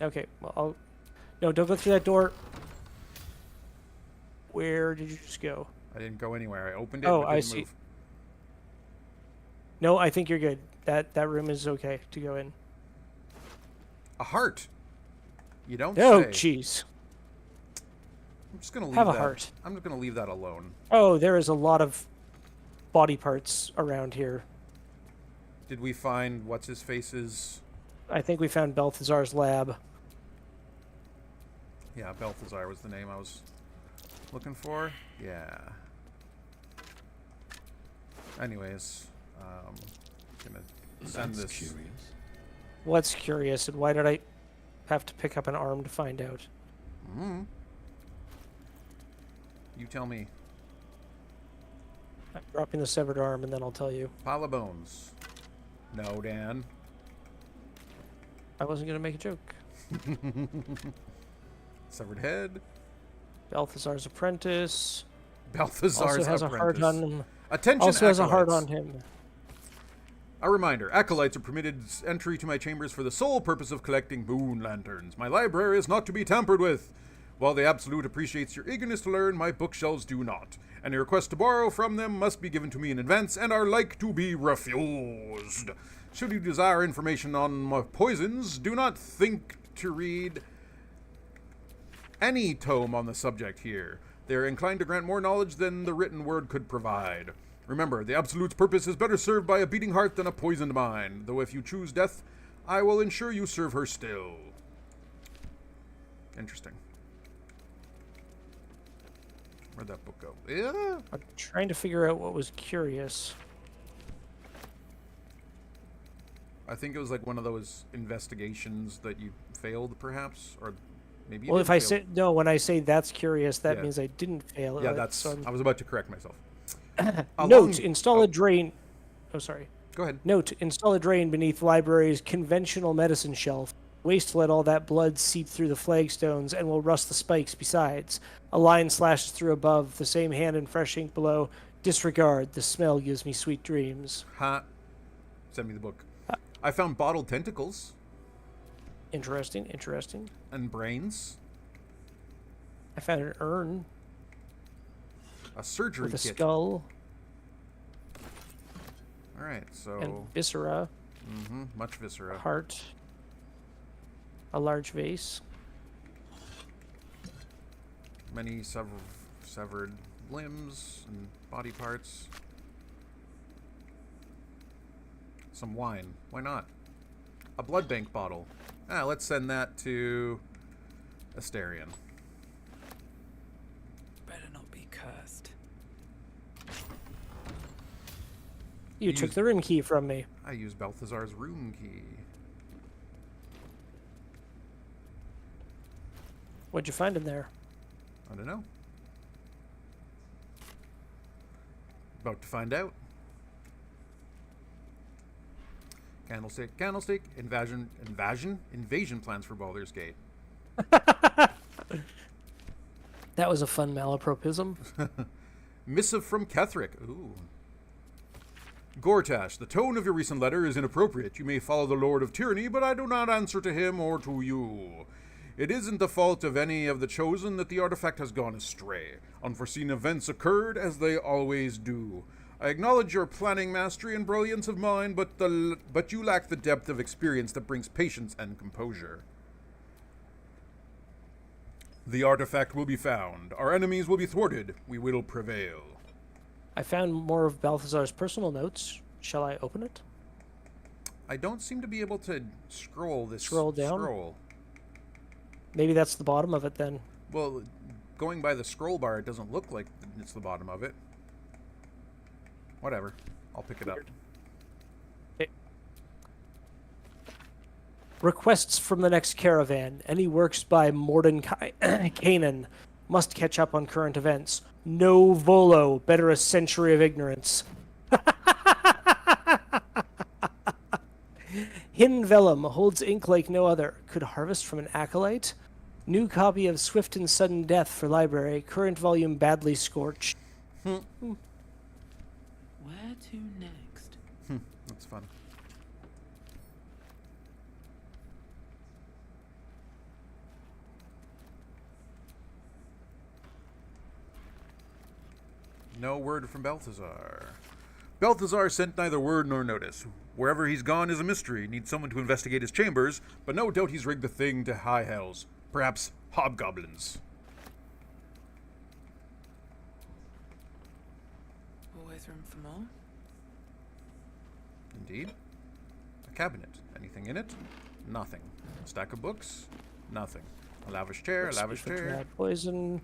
Okay, well, no, don't go through that door. Where did you just go? I didn't go anywhere. I opened it. Oh, but I didn't see. Move. No, I think you're good. That room is okay to go in. A heart. You don't Oh, say. jeez. I'm just gonna leave Have a that. heart. I'm just gonna leave that alone. Oh, there is a lot of body parts around here. Did we find what's his face's? I think we found Balthazar's lab. Yeah, Balthazar was the name I was looking for. Yeah. Anyways, gonna send That's this. curious. What's curious, and why did I have to pick up an arm to find out? You tell me. I'm dropping the severed arm, and then I'll tell you. Pile of bones. No, Dan. I wasn't going to make a joke. Severed head. Balthazar's apprentice. Balthazar's Also has apprentice. a heart on him. Attention, Also has a heart acolytes. on him. A reminder, acolytes are permitted entry to my chambers for the sole purpose of collecting moon lanterns. My library is not to be tampered with. While the Absolute appreciates your eagerness to learn, my bookshelves do not. Any request to borrow from them must be given to me in advance and are like to be refused. Should you desire information on poisons, do not think to read any tome on the subject here. They are inclined to grant more knowledge than the written word could provide. Remember, the Absolute's purpose is better served by a beating heart than a poisoned mind, though if you choose death, I will ensure you serve her still. Interesting. Where'd that book go? Yeah. I'm trying to figure out what was curious. I think it was like one of those investigations that you failed, perhaps, or maybe. You Well, didn't if I fail. say no, when I say that's curious, that Yeah. means I didn't fail. Yeah, at it, that's. so I was about to correct myself. Note: install a drain. Oh, sorry. Go ahead. Note: install a drain beneath library's conventional medicine shelf. Waste to let all that blood seep through the flagstones and will rust the spikes besides. A line slashes through above, the same hand in fresh ink below. Disregard, the smell gives me sweet dreams. Ha. Send me the book. I found bottled tentacles Interesting, interesting. and brains. I found an urn A surgery with a kit. skull. All right, so And viscera. much viscera. Heart. A large vase. Many severed limbs and body parts. Some wine. Why not? A blood bank bottle. Let's send that to Asterion. Better not be cursed. You took the room key from me. I used Balthazar's room key. What'd you find in there? I don't know. About to find out. Candlestick, candlestick, invasion plans for Baldur's Gate. That was a fun malapropism. Missive from Ketherick. Ooh. Gortash, the tone of your recent letter is inappropriate. You may follow the Lord of Tyranny, but I do not answer to him or to you. It isn't the fault of any of the Chosen that the artifact has gone astray. Unforeseen events occurred, as they always do. I acknowledge your planning mastery and brilliance of mind, but you lack the depth of experience that brings patience and composure. The artifact will be found. Our enemies will be thwarted. We will prevail. I found more of Balthazar's personal notes. Shall I open it? I don't seem to be able to scroll this Scroll down? scroll. Maybe that's the bottom of it then. Well, going by the scroll bar, it doesn't look like it's the bottom of it. Whatever. I'll pick it up. Okay. Requests from the next caravan. Any works by Mordecai must catch up on current events. No Volo. Better a century of ignorance. Hidden Vellum holds ink like no other. Could harvest from an acolyte. New copy of Swift and Sudden Death for library. Current volume badly scorched. Where to next? That's fun. No word from Balthazar. Balthazar sent neither word nor notice. Wherever he's gone is a mystery. Needs someone to investigate his chambers, but no doubt he's rigged the thing to high hells. Perhaps hobgoblins. Always room for more. Indeed. A cabinet. Anything in it? Nothing. A stack of books? Nothing. A lavish chair, a lavish chair. Poison.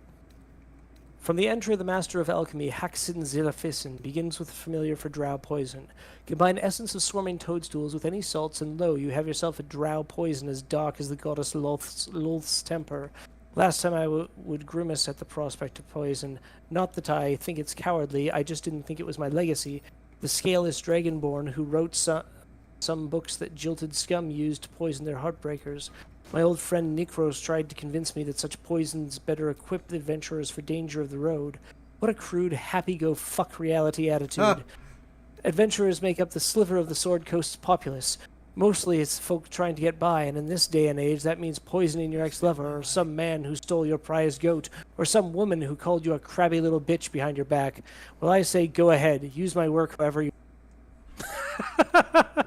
From the entry of the Master of Alchemy, Haxin Zilafissin begins with a familiar for drow poison. Combine essence of swarming toadstools with any salts, and lo, you have yourself a drow poison as dark as the goddess Loth's temper. Last time I would grimace at the prospect of poison. Not that I think it's cowardly, I just didn't think it was my legacy. The scaleless dragonborn who wrote some books that jilted scum used to poison their heartbreakers. My old friend Nikros tried to convince me that such poisons better equip the adventurers for danger of the road. What a crude, happy-go-fuck reality attitude. Adventurers make up the sliver of the Sword Coast's populace. Mostly it's folk trying to get by, and in this day and age that means poisoning your ex-lover, or some man who stole your prized goat, or some woman who called you a crabby little bitch behind your back. Well, I say go ahead, use my work however you...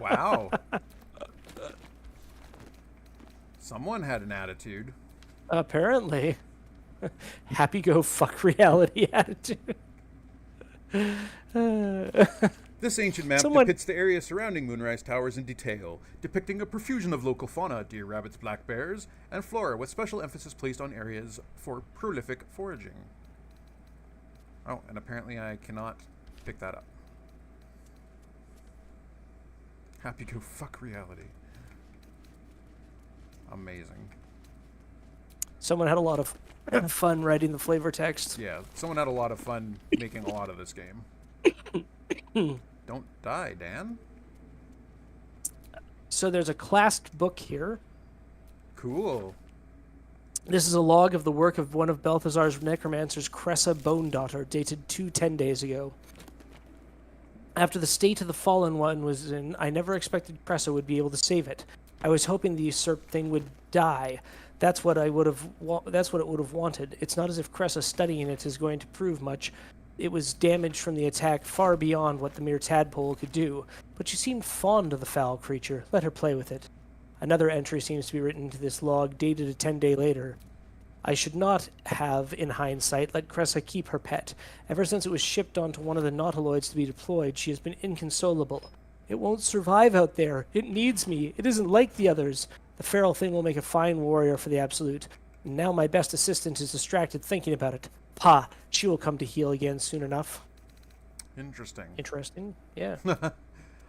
Wow. Someone had an attitude. Apparently. Happy-go-fuck reality attitude. This ancient map depicts the area surrounding Moonrise Towers in detail, depicting a profusion of local fauna, deer, rabbits, black bears, and flora, with special emphasis placed on areas for prolific foraging. Oh, and apparently I cannot pick that up. Happy-go-fuck reality. Amazing. Someone had a lot of fun writing the flavor text. Yeah, someone had a lot of fun making a lot of this game. Don't die, Dan. So there's a clasped book here. Cool. This is a log of the work of one of Balthazar's necromancers, Cressa Bone Daughter, dated 10 days ago. After the state of the Fallen One was in, I never expected Cressa would be able to save it. I was hoping the usurped thing would die. That's what it would have wanted. It's not as if Cressa studying it is going to prove much. it was damaged from the attack far beyond what the mere tadpole could do, but she seemed fond of the foul creature. Let her play with it. Another entry seems to be written into this log, dated a 10-day later. I should not have, in hindsight, let Cressa keep her pet. Ever since it was shipped onto one of the nautiloids to be deployed, she has been inconsolable. It won't survive out there. It needs me. It isn't like the others. The feral thing will make a fine warrior for the Absolute. And now my best assistant is distracted thinking about it. Pa, she will come to heel again soon enough. Interesting. Interesting, yeah.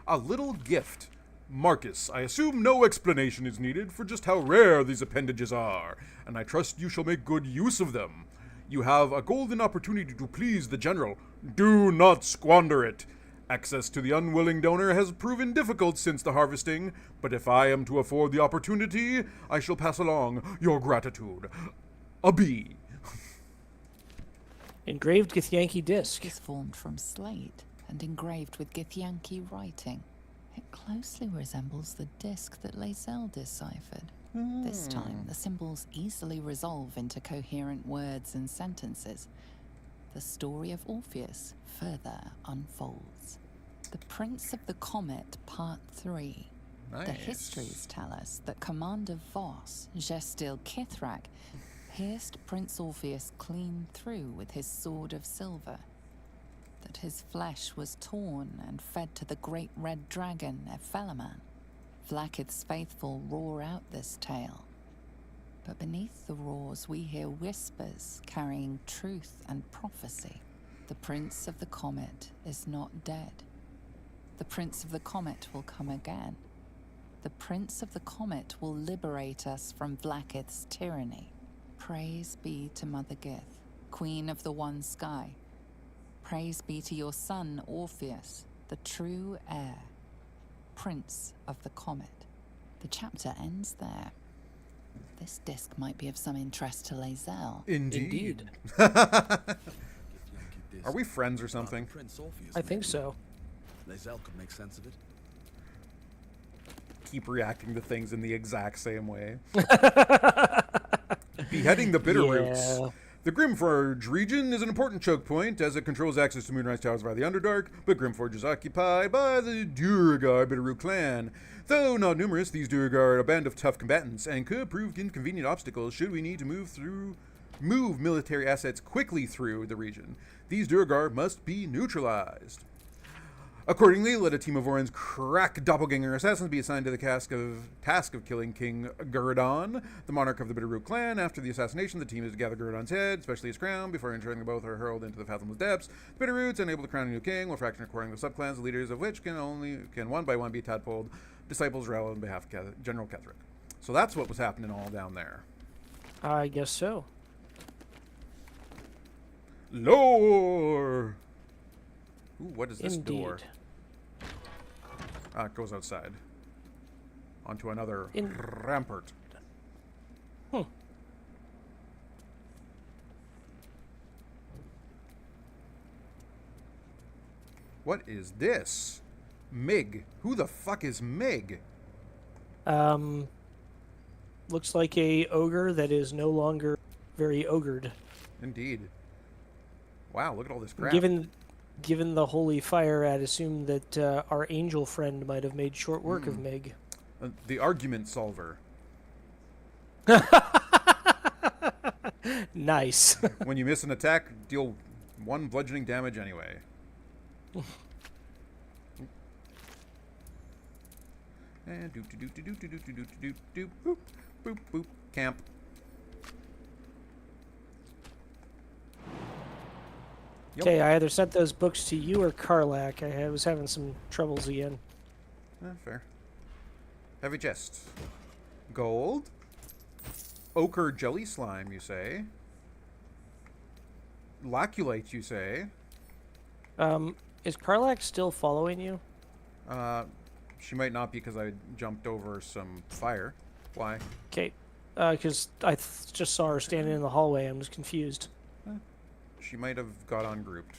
A little gift. Marcus, I assume no explanation is needed for just how rare these appendages are, and I trust you shall make good use of them. You have a golden opportunity to please the general. Do not squander it. Access to the unwilling donor has proven difficult since the harvesting, but if I am to afford the opportunity, I shall pass along your gratitude. A bee. Engraved Githyanki disc. Is formed from slate and engraved with Githyanki writing. It closely resembles the disc that Lae'zel deciphered. This time, the symbols easily resolve into coherent words and sentences. The story of Orpheus further unfolds. The Prince of the Comet, Part 3. Nice. The histories tell us that Commander Voss, Gestil Kithrak, pierced Prince Orpheus clean through with his sword of silver, that his flesh was torn and fed to the great red dragon, Ephelaman. Vlaakith's faithful roar out this tale. But beneath the roars we hear whispers carrying truth and prophecy. The Prince of the Comet is not dead. The Prince of the Comet will come again. The Prince of the Comet will liberate us from Vlaakith's tyranny. Praise be to Mother Gith, Queen of the One Sky. Praise be to your son, Orpheus, the true heir, Prince of the Comet. The chapter ends there. This disc might be of some interest to Lae'zel. Indeed. Are we friends or something? I think so. Lae'zel could make sense of it. Keep reacting to things in the exact same way. Beheading the Bitterroots. Yeah. The Grimforge region is an important choke point as it controls access to Moonrise Towers via the Underdark, but Grimforge is occupied by the Duergar Bitterroot clan. Though not numerous, these Duergar are a band of tough combatants and could prove inconvenient obstacles should we need to move military assets quickly through the region. These Duergar must be neutralized. Accordingly, let a team of Orin's crack doppelganger assassins be assigned to the task of killing King Gurdon, the monarch of the Bitterroot clan. After the assassination, the team is to gather Gurdon's head, especially his crown, before ensuring that both are hurled into the fathomless depths. The Bitterroots, unable to crown a new king, will fraction according to subclans, the leaders of which can one by one be tadpoled. Disciples rally on behalf of General Ketheric. So that's what was happening all down there. I guess so. Lore! Ooh, what is this Indeed. door? Ah, it goes outside. Onto another rampart. What is this? Mig. Who the fuck is Mig? Looks like a ogre that is no longer very ogred. Indeed. Wow, look at all this crap. Given the holy fire, I'd assume that our angel friend might have made short work of Mig. The argument solver. Nice. When you miss an attack, deal 1 bludgeoning damage anyway. And boop boop boop camp. Yep. Okay, I either sent those books to you or Karlak. I was having some troubles again. Fair. Heavy chest. Gold. Ochre jelly slime, you say. Laculite, you say. Is Karlak still following you? She might not because I jumped over some fire. Why? Okay, because I just saw her standing in the hallway. I'm just confused. She might have got ungrouped.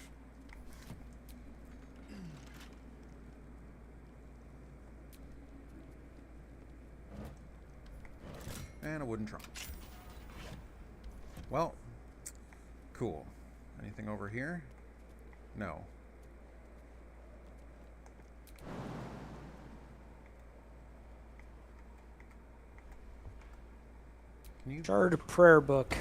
And a wooden trunk. Well, cool. Anything over here? No. Can you... Shard prayer book.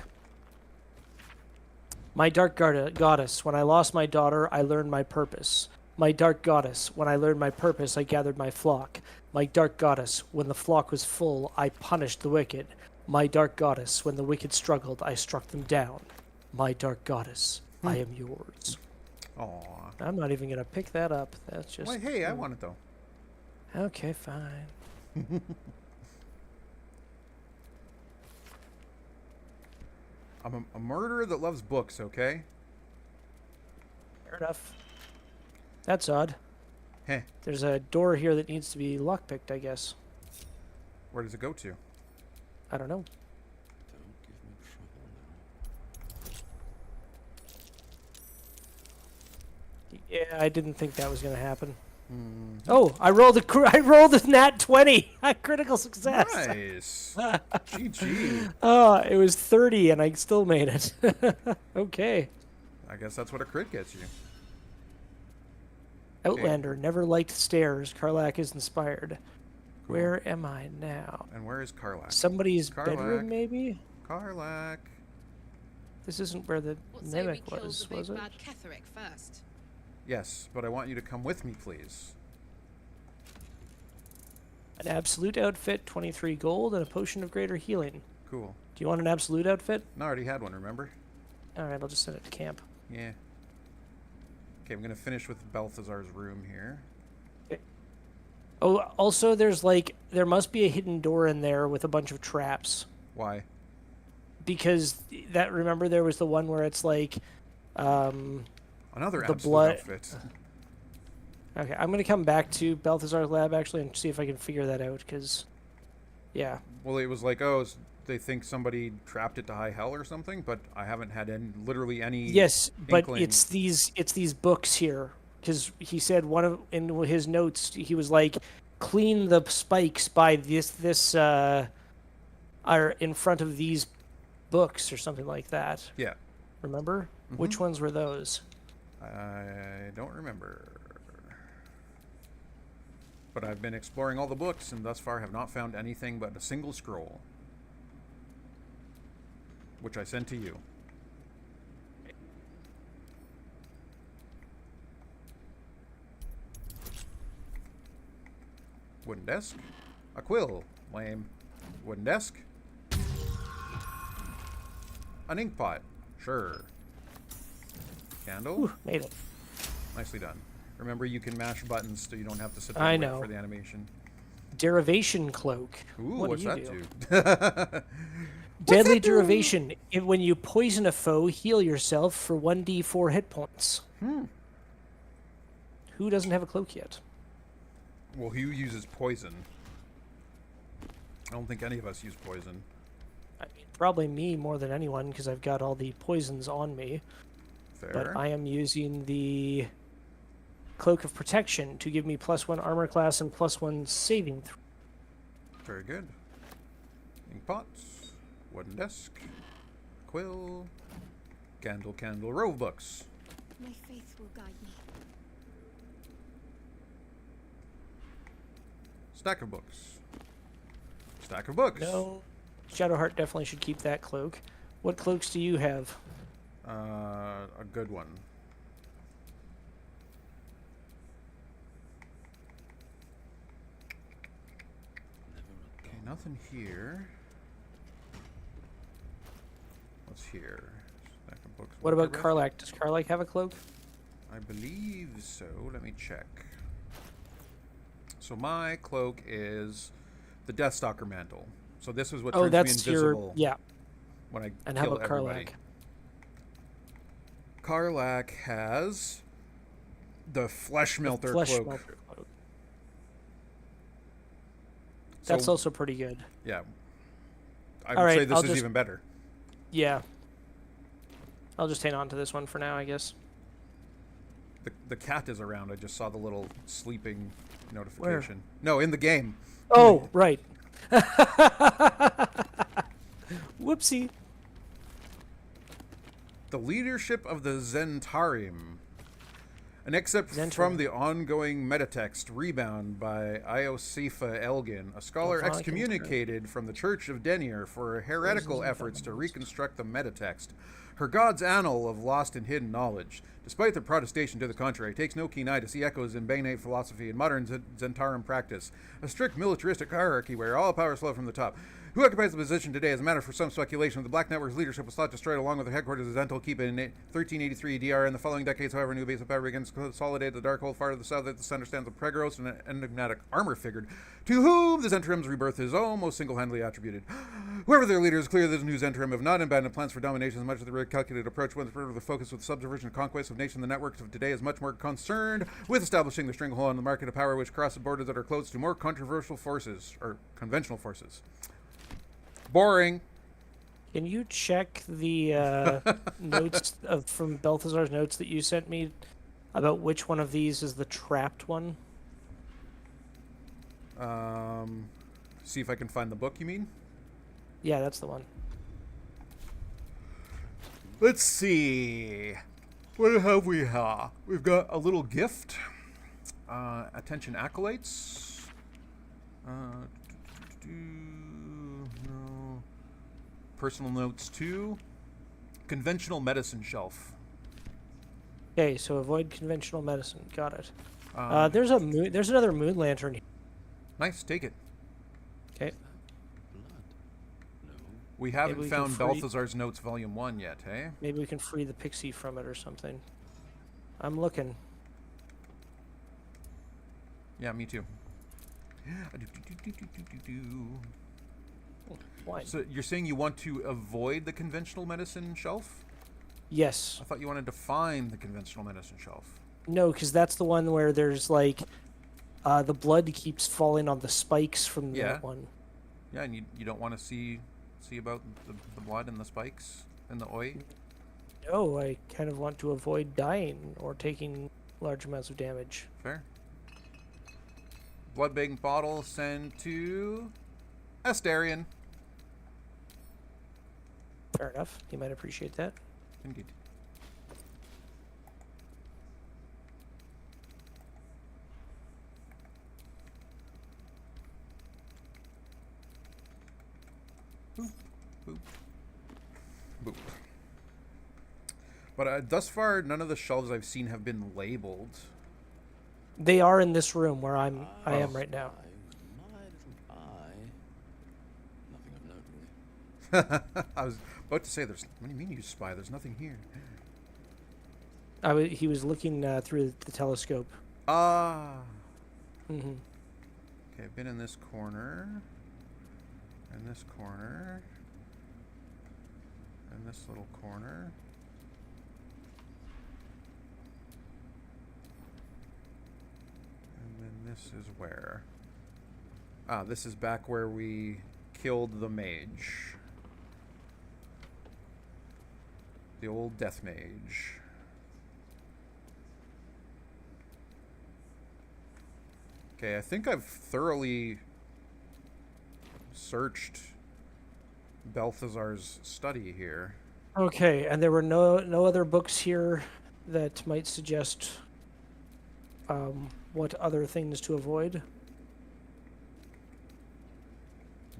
My dark goddess, when I lost my daughter, I learned my purpose. My dark goddess, when I learned my purpose, I gathered my flock. My dark goddess, when the flock was full, I punished the wicked. My dark goddess, when the wicked struggled, I struck them down. My dark goddess, I am yours. Aw. I'm not even going to pick that up. That's just... Wait, hey, I want it though. Okay, fine. I'm a murderer that loves books, okay? Fair enough. That's odd. Heh. There's a door here that needs to be lockpicked, I guess. Where does it go to? I don't know. Don't give me trouble now. Yeah, I didn't think that was going to happen. Oh, I rolled a nat 20. A critical success. Nice. GG. Oh, it was 30 and I still made it. Okay. I guess that's what a crit gets you. Outlander never liked stairs. Karlak is inspired. Cool. Where am I now? And where is Karlak? Somebody's Karlak. bedroom, maybe? Karlak. This isn't where the What say we mimic kill was the big it? bad Ketheric first? Yes, but I want you to come with me, please. An absolute outfit, 23 gold, and a potion of greater healing. Cool. Do you want an absolute outfit? No, I already had one, remember? Alright, I'll just send it to camp. Yeah. Okay, I'm going to finish with Balthazar's room here. Oh, also, there must be a hidden door in there with a bunch of traps. Why? Because remember there was the one where it's like, Another the absolute blood. outfit. Okay, I'm gonna come back to Balthazar's lab actually and see if I can figure that out. Cause, yeah. Well, it was like, oh, they think somebody trapped it to high hell or something, but I haven't had literally any. Yes, but inkling. it's these books here. Because he said in his notes he was like, clean the spikes by this are in front of these books or something like that. Yeah. Remember? Which ones were those? I don't remember. But I've been exploring all the books and thus far have not found anything but a single scroll. Which I sent to you. Wooden desk. A quill. Lame. Wooden desk. An ink pot. Sure. Candle. Ooh, made it. Nicely done. Remember, you can mash buttons so you don't have to sit there I and wait know. for the animation. Derivation cloak. Ooh, what what's do you that do? Deadly derivation. When you poison a foe, heal yourself for 1d4 hit points. Who doesn't have a cloak yet? Well, who uses poison? I don't think any of us use poison. I mean, probably me more than anyone because I've got all the poisons on me. Fair. But I am using the Cloak of Protection to give me +1 armor class and +1 saving throw. Very good. Ink pots. Wooden desk. Quill. Candle, rove books. My faith will guide me. Stack of books. Stack of books. No, Shadowheart definitely should keep that cloak. What cloaks do you have? A good one. Okay, nothing here. What's here? Stack of books. What about Water Karlak? Does Karlak have a cloak? I believe so. Let me check. So my cloak is the Deathstalker mantle. So this is what turns me that's invisible your when I And how kill about everybody. Karlak has the Flesh Melter Flesh cloak. Melter cloak. That's So- also pretty good. Yeah. I All would right, say this I'll is just- even better. Yeah. I'll just hang on to this one for now, I guess. The cat is around. I just saw the little sleeping notification. No, in the game. Oh, right. Whoopsie. The leadership of the Zentarim. An excerpt Zentrum. from the ongoing metatext Rebound by Iosefa Elgin, a scholar Galvanic excommunicated from the Church of Denir for heretical Poisons and efforts to venomous. reconstruct the metatext. Her god's annal of lost and hidden knowledge. Despite their protestation to the contrary, takes no keen eye to see echoes in Bainite philosophy and modern Zentarum practice. A strict militaristic hierarchy where all powers flow from the top. Who occupies the position today is a matter for some speculation. The Black Network's leadership was thought destroyed along with the headquarters of Zental Keep in 1383 DR. In the following decades, however, new base of power begins to consolidate the dark hole far to the south. At the center stands a Pregros, an enigmatic armor figure, to whom the Zentrum's rebirth is almost single-handedly attributed. Whoever their leader is clear that the new Zentrum have not abandoned plans for domination as much as the calculated approach went further the focus with subversion and conquest of nation. The networks of today is much more concerned with establishing the stranglehold on the market of power which crosses borders that are closed to more controversial forces, or conventional forces. Boring. Can you check the notes from Balthazar's notes that you sent me about which one of these is the trapped one? See if I can find the book, you mean? Yeah, that's the one. Let's see. What have we here? We've got a little gift. Attention acolytes. No. Personal notes too. Conventional medicine shelf. Okay, so avoid conventional medicine. Got it. There's a moon. There's another moon lantern here. Nice, take it. Okay. Blood. No. We haven't we can found free- Balthazar's Notes Volume 1 yet, hey? Maybe we can free the pixie from it or something. I'm looking. Yeah, me too. Why? So you're saying you want to avoid the conventional medicine shelf? Yes. I thought you wanted to find the conventional medicine shelf. No, because that's the one where there's like the blood keeps falling on the spikes from Yeah. that one. Yeah, and you don't want to see about the blood and the spikes and the oi? No, I kind of want to avoid dying or taking large amounts of damage. Fair. Blood bank bottle sent to Astarion. Fair enough. You might appreciate that. Indeed. Boop, boop, boop. But thus far, none of the shelves I've seen have been labeled. They are in this room where I am right now. My little eye. Nothing of note, really. I was about to say, what do you mean you spy? There's nothing here. He was looking through the telescope. Ah. Mm-hmm. Okay, I've been in this corner. And this corner. And this little corner. And then this is where? Ah, this is back where we killed the mage. The old death mage. Okay, I think I've thoroughly searched Balthazar's study here. Okay, and there were no other books here that might suggest what other things to avoid.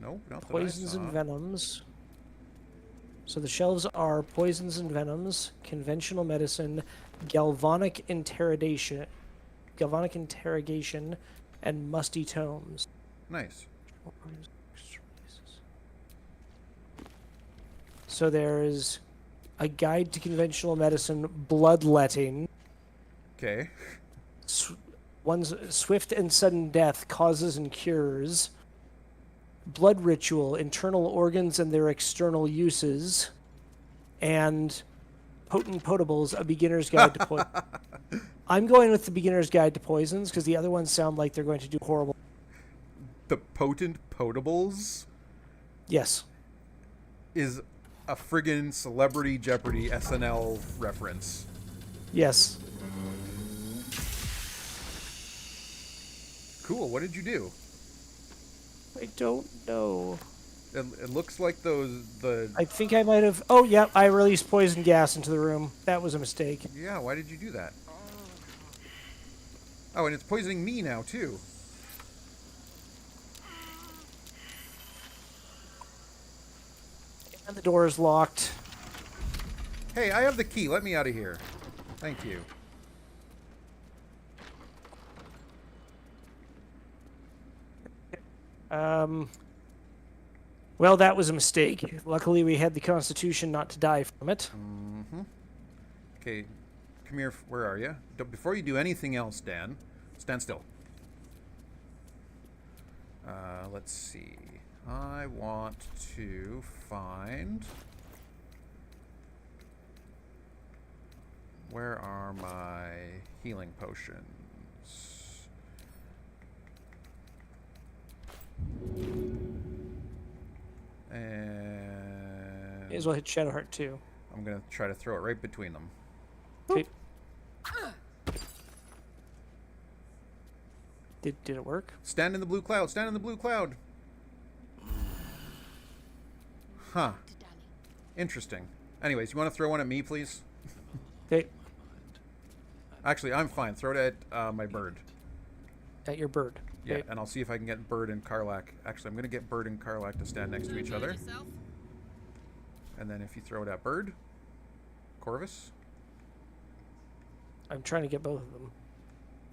Nope, not that I Poisons saw. and venoms. So the shelves are poisons and venoms, conventional medicine, galvanic interrogation, and musty tomes. Nice. So there's a guide to conventional medicine, bloodletting. Okay. One's swift and sudden death, causes and cures. Blood ritual, internal organs and their external uses. And potent potables, a beginner's guide to poison. I'm going with the beginner's guide to poisons because the other ones sound like they're going to do horrible. The potent potables Yes. is a friggin' Celebrity Jeopardy SNL reference. Yes. Cool, what did you do? I don't know. It looks like the... I think I might have... Oh, yeah, I released poison gas into the room. That was a mistake. Yeah, why did you do that? Oh, and it's poisoning me now, too. And the door is locked. Hey, I have the key. Let me out of here. Thank you. Well, that was a mistake. Luckily, we had the Constitution not to die from it. Mm-hmm. Okay, come here. Where are you? Before you do anything else, Dan, stand still. Let's see. I want to find... Where are my healing potions? And May as well hit Shadowheart too. I'm gonna try to throw it right between them. Okay. Did it work? Stand in the blue cloud. Stand in the blue cloud. Huh. Interesting. Anyways, you want to throw one at me, please? Okay. Actually, I'm fine. Throw it at my bird. At your bird. Yeah, Okay. and I'll see if I can get Bird and Karlak. Actually, I'm going to get Bird and Karlak to stand next to each other. And then if you throw it at Bird, Corvus. I'm trying to get both of them.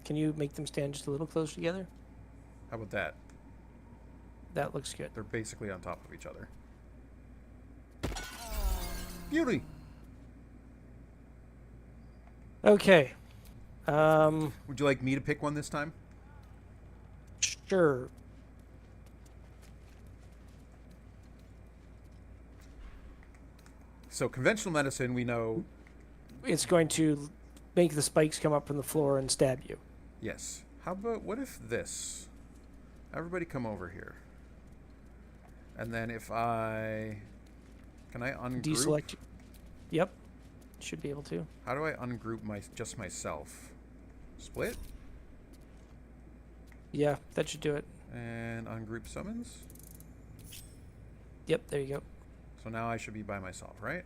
Can you make them stand just a little closer together? How about that? That looks good. They're basically on top of each other. Beauty! Okay. Would you like me to pick one this time? Sure. So conventional medicine, we know... It's going to make the spikes come up from the floor and stab you. Yes. How about, what if this? Everybody come over here. And then if I... Can I ungroup? Deselect. Yep. Should be able to. How do I ungroup just myself? Split? Yeah, that should do it. And ungroup summons? Yep, there you go. So now I should be by myself, right?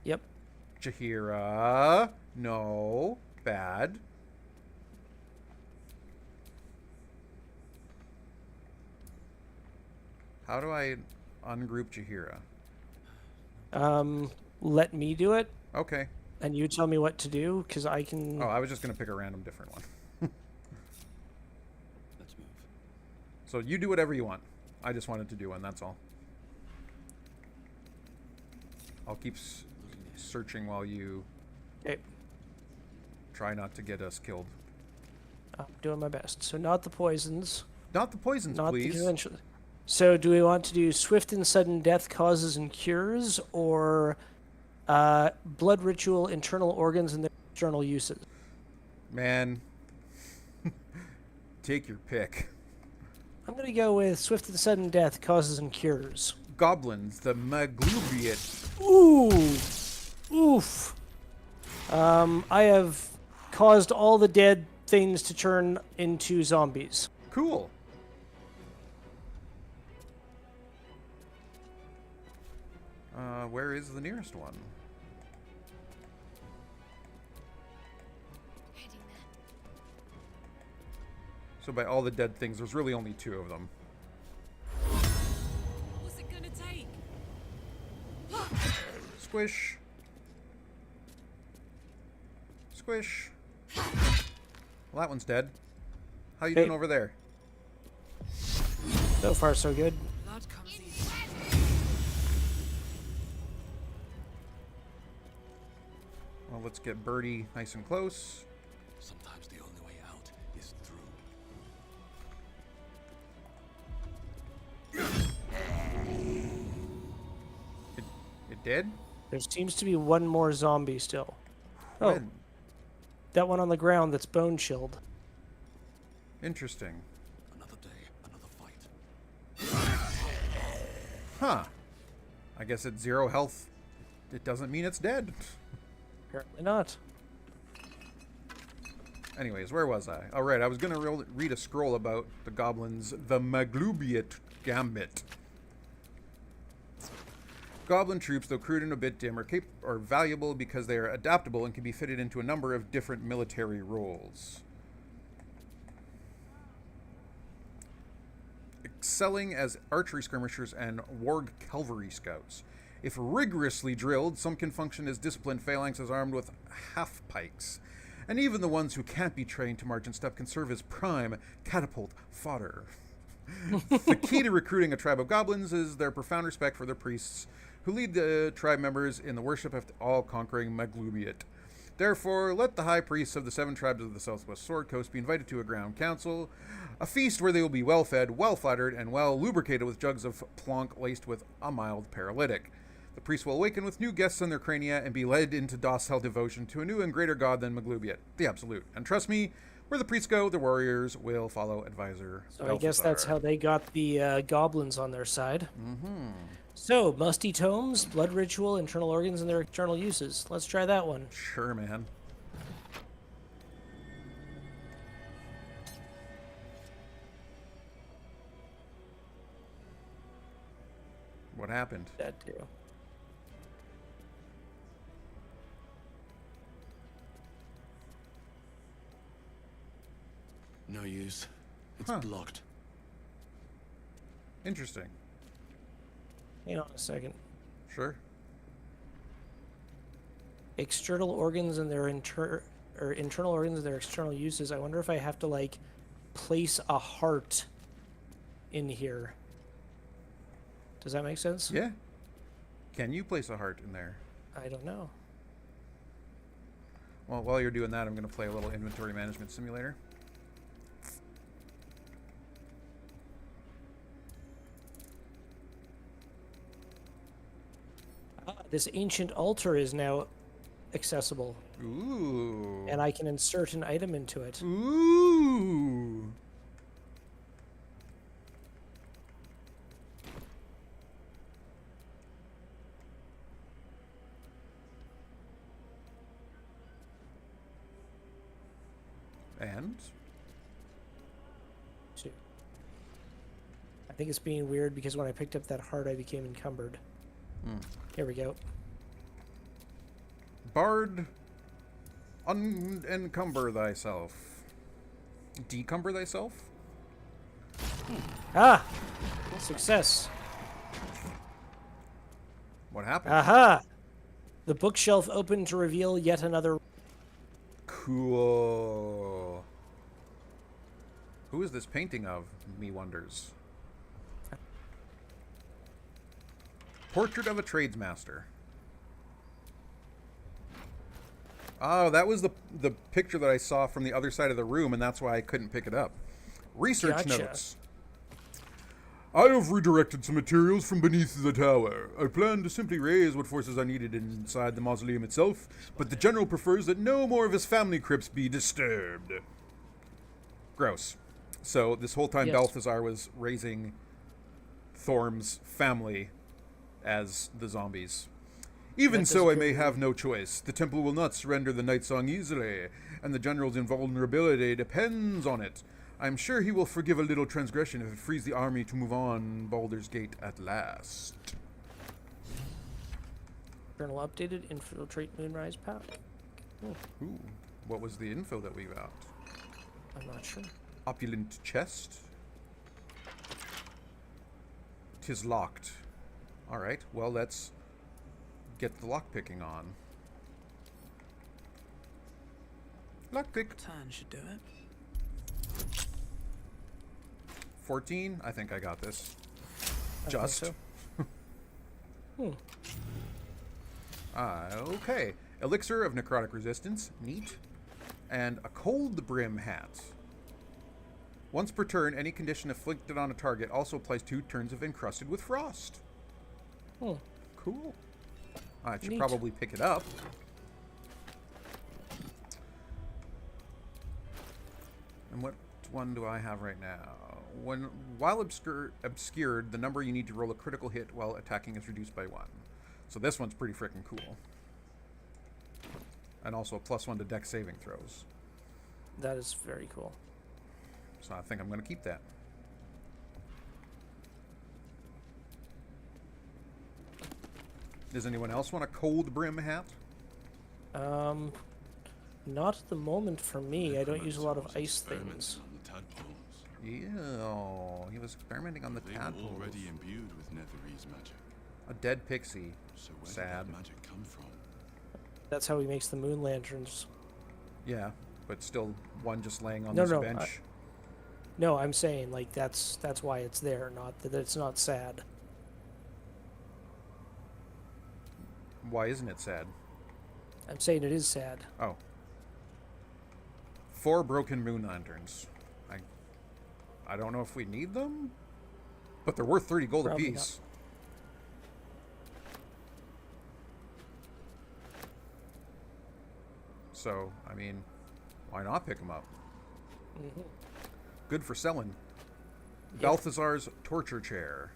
Yep. Jaheira. No. Bad. How do I ungroup Jaheira? Let me do it, Okay. and you tell me what to do, because I can... Oh, I was just going to pick a random different one. Let's move. So you do whatever you want. I just wanted to do one, that's all. I'll keep searching while you Okay. try not to get us killed. I'm doing my best. So not the poisons. Not the poisons, Not please. the conventional. So do we want to do swift and sudden death causes and cures, or blood ritual, internal organs, and their external uses? Man. Take your pick. I'm going to go with swift and sudden death causes and cures. Goblins, the Maglubiate. Ooh. Oof. I have caused all the dead things to turn into zombies. Cool. Where is the nearest one? Heading there. So by all the dead things, there's really only 2 of them. What's it gonna take? Squish. Squish. Well, that one's dead. How you Hey. doing over there? So far, so good. Blood comes easy. Well, let's get Birdie nice and close. Sometimes the only way out is through. It did? There seems to be one more zombie still. Oh, When? that one on the ground that's bone chilled. Interesting. Another day, another fight. Huh. I guess at 0 health, it doesn't mean it's dead. Apparently not. Anyways, where was I? All right, I was going to read a scroll about the goblins, the Maglubiate Gambit. Goblin troops, though crude and a bit dim, are valuable because they are adaptable and can be fitted into a number of different military roles. excelling as archery skirmishers and warg cavalry scouts. If rigorously drilled, some can function as disciplined phalanxes armed with half pikes. And even the ones who can't be trained to march in step can serve as prime catapult fodder. The key to recruiting a tribe of goblins is their profound respect for their priests, who lead the tribe members in the worship of the all-conquering Maglubiot. Therefore, let the high priests of the 7 tribes of the Southwest Sword Coast be invited to a ground council, a feast where they will be well-fed, well-flattered, and well-lubricated with jugs of plonk laced with a mild paralytic. The priests will awaken with new guests on their crania and be led into docile devotion to a new and greater god than Maglubiot, the Absolute. And trust me, where the priests go, the warriors will follow advisor. So I guess that's how they got the goblins on their side. Mm-hmm. So, musty tomes, blood ritual, internal organs, and their external uses. Let's try that one. Sure, man. What happened? That too. No use. It's Huh. blocked. Interesting. Hang on a second. Sure. External organs and their internal organs and their external uses. I wonder if I have to like place a heart in here. Does that make sense? Yeah. Can you place a heart in there? I don't know. Well, while you're doing that, I'm going to play a little inventory management simulator. This ancient altar is now accessible. Ooh. And I can insert an item into it. Ooh. And? I think it's being weird because when I picked up that heart, I became encumbered. Here we go. Bard, unencumber thyself. Decumber thyself? Ah! Success. What happened? Aha! The bookshelf opened to reveal yet another... Cool. Who is this painting of, me wonders? Portrait of a tradesmaster. Oh, that was the picture that I saw from the other side of the room, and that's why I couldn't pick it up. Research Gotcha. notes. I have redirected some materials from beneath the tower. I plan to simply raise what forces are needed inside the mausoleum itself, but the general prefers that no more of his family crypts be disturbed. Gross. So this whole time Yes. Balthazar was raising Thorm's family as the zombies. Even That so, I doesn't may feel have no choice. The temple will not surrender the Night Song easily, and the general's invulnerability depends on it. I'm sure he will forgive a little transgression if it frees the army to move on Baldur's Gate at last. Journal updated. Infiltrate Moonrise Pack. Ooh, what was the info that we got? I'm not sure. Opulent chest. 'Tis locked. Alright, well, let's get the lockpicking on. Lockpick. Turn should do it. 14? I think I got this. I Just. think so. Okay. Elixir of necrotic resistance. Neat. And a cold brim hat. Once per turn, any condition inflicted on a target also applies 2 turns of encrusted with frost. Hmm. Cool. I should Neat. probably pick it up. And what one do I have right now? While obscured, the number you need to roll a critical hit while attacking is reduced by 1. So this one's pretty freaking cool. And also a +1 to dex saving throws. That is very cool. So I think I'm going to keep that. Does anyone else want a cold brim hat? Not at the moment for me. I don't use a lot of ice things. On the tadpoles. Ew, he was experimenting on the They were tadpoles. already imbued with Netherese magic. A dead pixie. So where Sad. did that magic come from? That's how he makes the moon lanterns. Yeah, but still one just laying on No, this no, bench. No, I'm saying like that's why it's there, not that it's not sad. Why isn't it sad? I'm saying it is sad. Oh. 4 broken moon lanterns. I don't know if we need them, but they're worth 30 gold Probably apiece. So, I mean, why not pick them up? Mm-hmm. Good for selling. Yep. Balthazar's torture chair.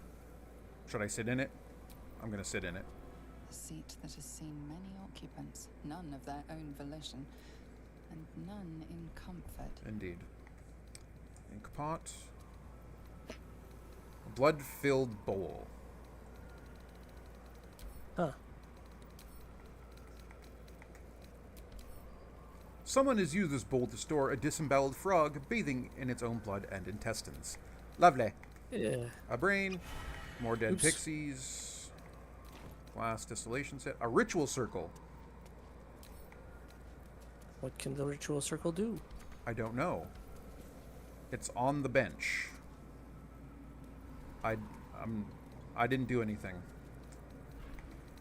Should I sit in it? I'm going to sit in it. A seat that has seen many occupants, none of their own volition, and none in comfort. Indeed. Ink pot. A blood-filled bowl. Huh. Someone has used this bowl to store a disemboweled frog bathing in its own blood and intestines. Lovely. Yeah. A brain. More dead Oops. pixies. Glass distillation set. A ritual circle. What can the ritual circle do? I don't know. It's on the bench. I didn't do anything.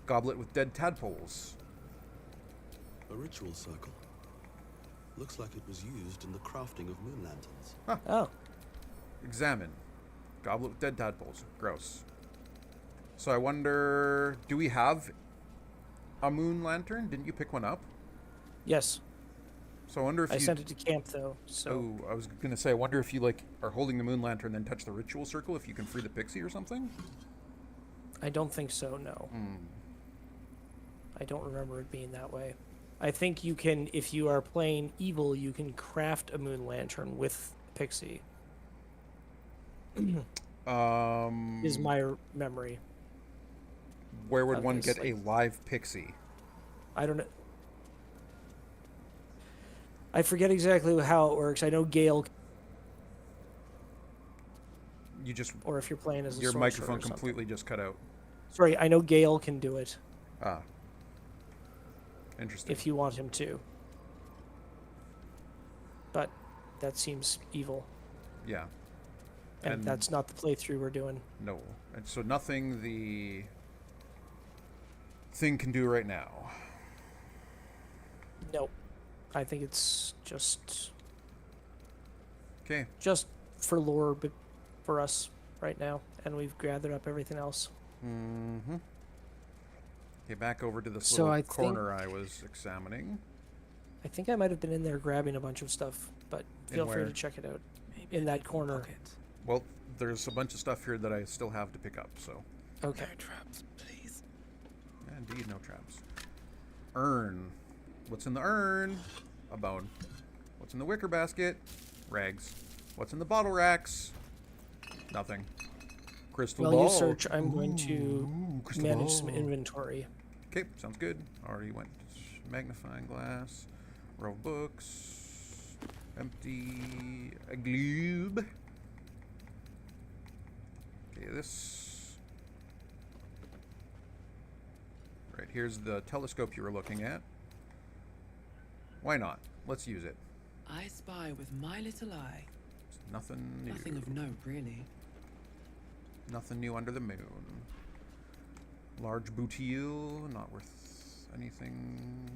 Goblet with dead tadpoles. A ritual circle. Looks like it was used in the crafting of moon lanterns. Oh. Examine. Goblet with dead tadpoles. Gross. So I wonder, do we have a moon lantern? Didn't you pick one up? Yes. So I wonder if I you... sent it to camp though, so Oh, I was gonna say, I wonder if you like are holding the moon lantern, then touch the ritual circle, if you can free the pixie or something. I don't think so, no. I don't remember it being that way. I think you can, if you are playing evil, you can craft a moon lantern with pixie. Is my memory. Where would of one this, get a like- live pixie? I don't know. I forget exactly how it works. I know Gale, You just or if you're playing as a your sorcerer microphone or something. completely just cut out. Sorry, I know Gale can do it Ah, interesting. if you want him to. But that seems evil, Yeah, and that's not the playthrough we're doing. no, and so nothing the thing can do right now. Nope. I think it's just Okay, for lore, but for us right now, and we've gathered up everything else. mm-hmm. Okay, back over to this So little I think- corner I was examining. I think I might have been in there grabbing a bunch of stuff, but feel free where? to check it out. Maybe In a that little corner. pocket. Well, there's a bunch of stuff here that I still have to pick up, so... Okay. No traps, please. Yeah, indeed, no traps. Urn. What's in the urn? A bone. What's in the wicker basket? Rags. What's in the bottle racks? Nothing. Crystal While ball. you search, I'm going to Ooh, crystal manage some ball. inventory. Okay, sounds good. Already went. Magnifying glass. Row of books. Empty. A globe. Okay, this. Right, here's the telescope you were looking at. Why not? Let's use it. I spy with my little eye. Nothing new. Nothing of note, really. Nothing new under the moon. Large boutil, not worth anything.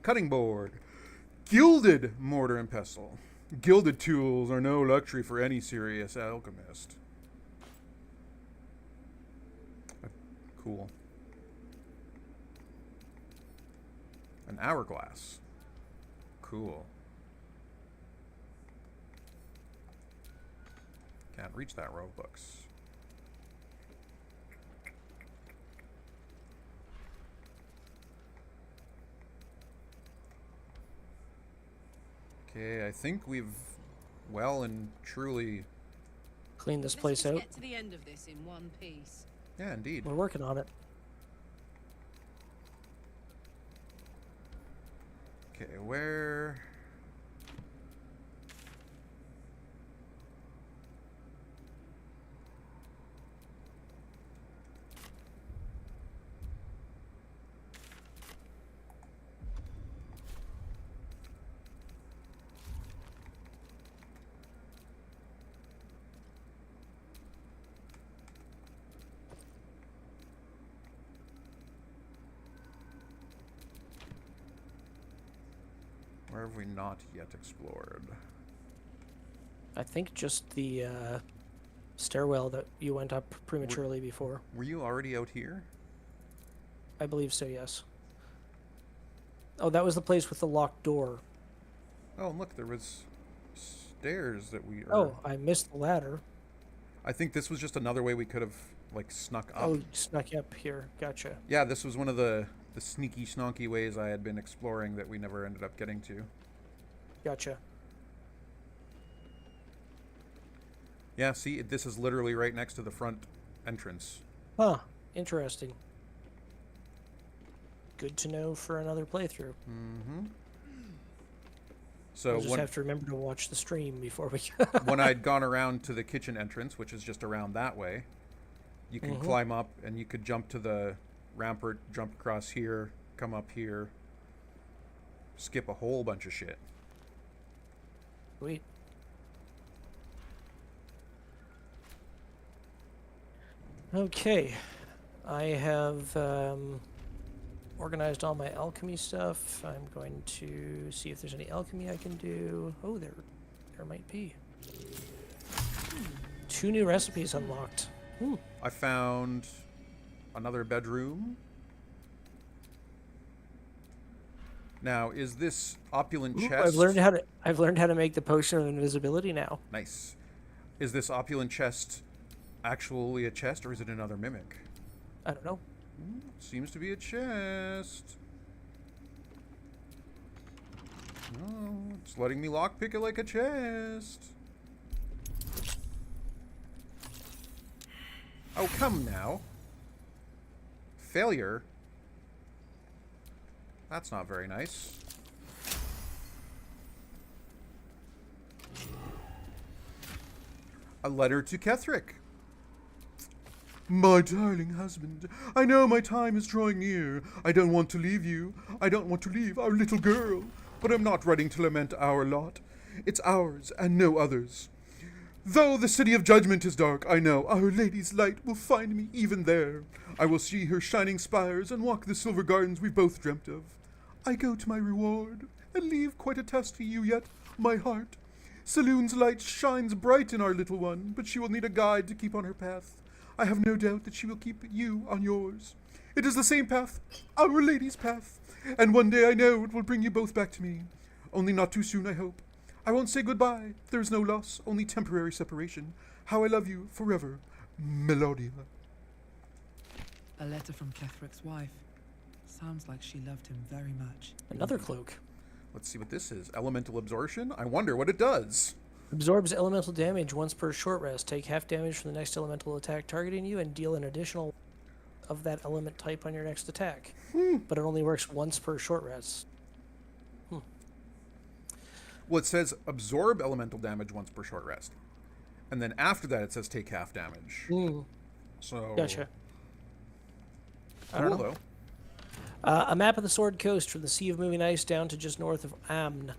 Cutting board. Gilded mortar and pestle. Gilded tools are no luxury for any serious alchemist. Cool. An hourglass. Cool. Can't reach that row of books. Okay, I think we've well and truly... Clean this Let's place just out. get to the end of this in one piece. Yeah, indeed. We're working on it. Okay, where... Where have we not yet explored? I think just the stairwell that you went up prematurely before. Were you already out here? I believe so, yes. Oh, that was the place with the locked door. Oh, and look, there was stairs that we... Oh, I missed the ladder. I think this was just another way we could have, like, snuck up. Oh, snuck up here. Gotcha. Yeah, this was one of the sneaky, snonky ways I had been exploring that we never ended up getting to. Gotcha. Yeah, see, this is literally right next to the front entrance. Huh. Interesting. Good to know for another playthrough. Mm-hmm. So We'll just have to remember to watch the stream before we... when I'd gone around to the kitchen entrance, which is just around that way, you can climb up and you could jump to the rampart, jump across here, come up here, skip a whole bunch of shit. Sweet. Okay. I have organized all my alchemy stuff. I'm going to see if there's any alchemy I can do. Oh, there might be. 2 new recipes unlocked. I found another bedroom. Now, is this opulent chest? I've learned how to make the potion of invisibility now. Nice. Is this opulent chest actually a chest, or is it another mimic? I don't know. Seems to be a chest. Oh, it's letting me lockpick it like a chest. Oh, come now. Failure? That's not very nice. A letter to Ketherick. My darling husband, I know my time is drawing near. I don't want to leave you. I don't want to leave our little girl. But I'm not writing to lament our lot. It's ours and no others. Though the city of judgment is dark, I know Our Lady's light will find me even there. I will see her shining spires and walk the silver gardens we've both dreamt of. I go to my reward and leave quite a task to you yet, my heart. Saloon's light shines bright in our little one, but she will need a guide to keep on her path. I have no doubt that she will keep you on yours. It is the same path, Our Lady's path, and one day I know it will bring you both back to me. Only not too soon, I hope. I won't say goodbye. There is no loss, only temporary separation. How I love you forever, Melodia. A letter from Ketherick's wife. Sounds like she loved him very much. Another cloak. Let's see what this is. Elemental absorption? I wonder what it does. Absorbs elemental damage once per short rest. Take half damage from the next elemental attack targeting you and deal an additional of that element type on your next attack. But it only works once per short rest. Well, it says absorb elemental damage once per short rest. And then after that it says take half damage. So... Gotcha. Cool, though. A map of the Sword Coast from the Sea of Moving Ice down to just north of Amn.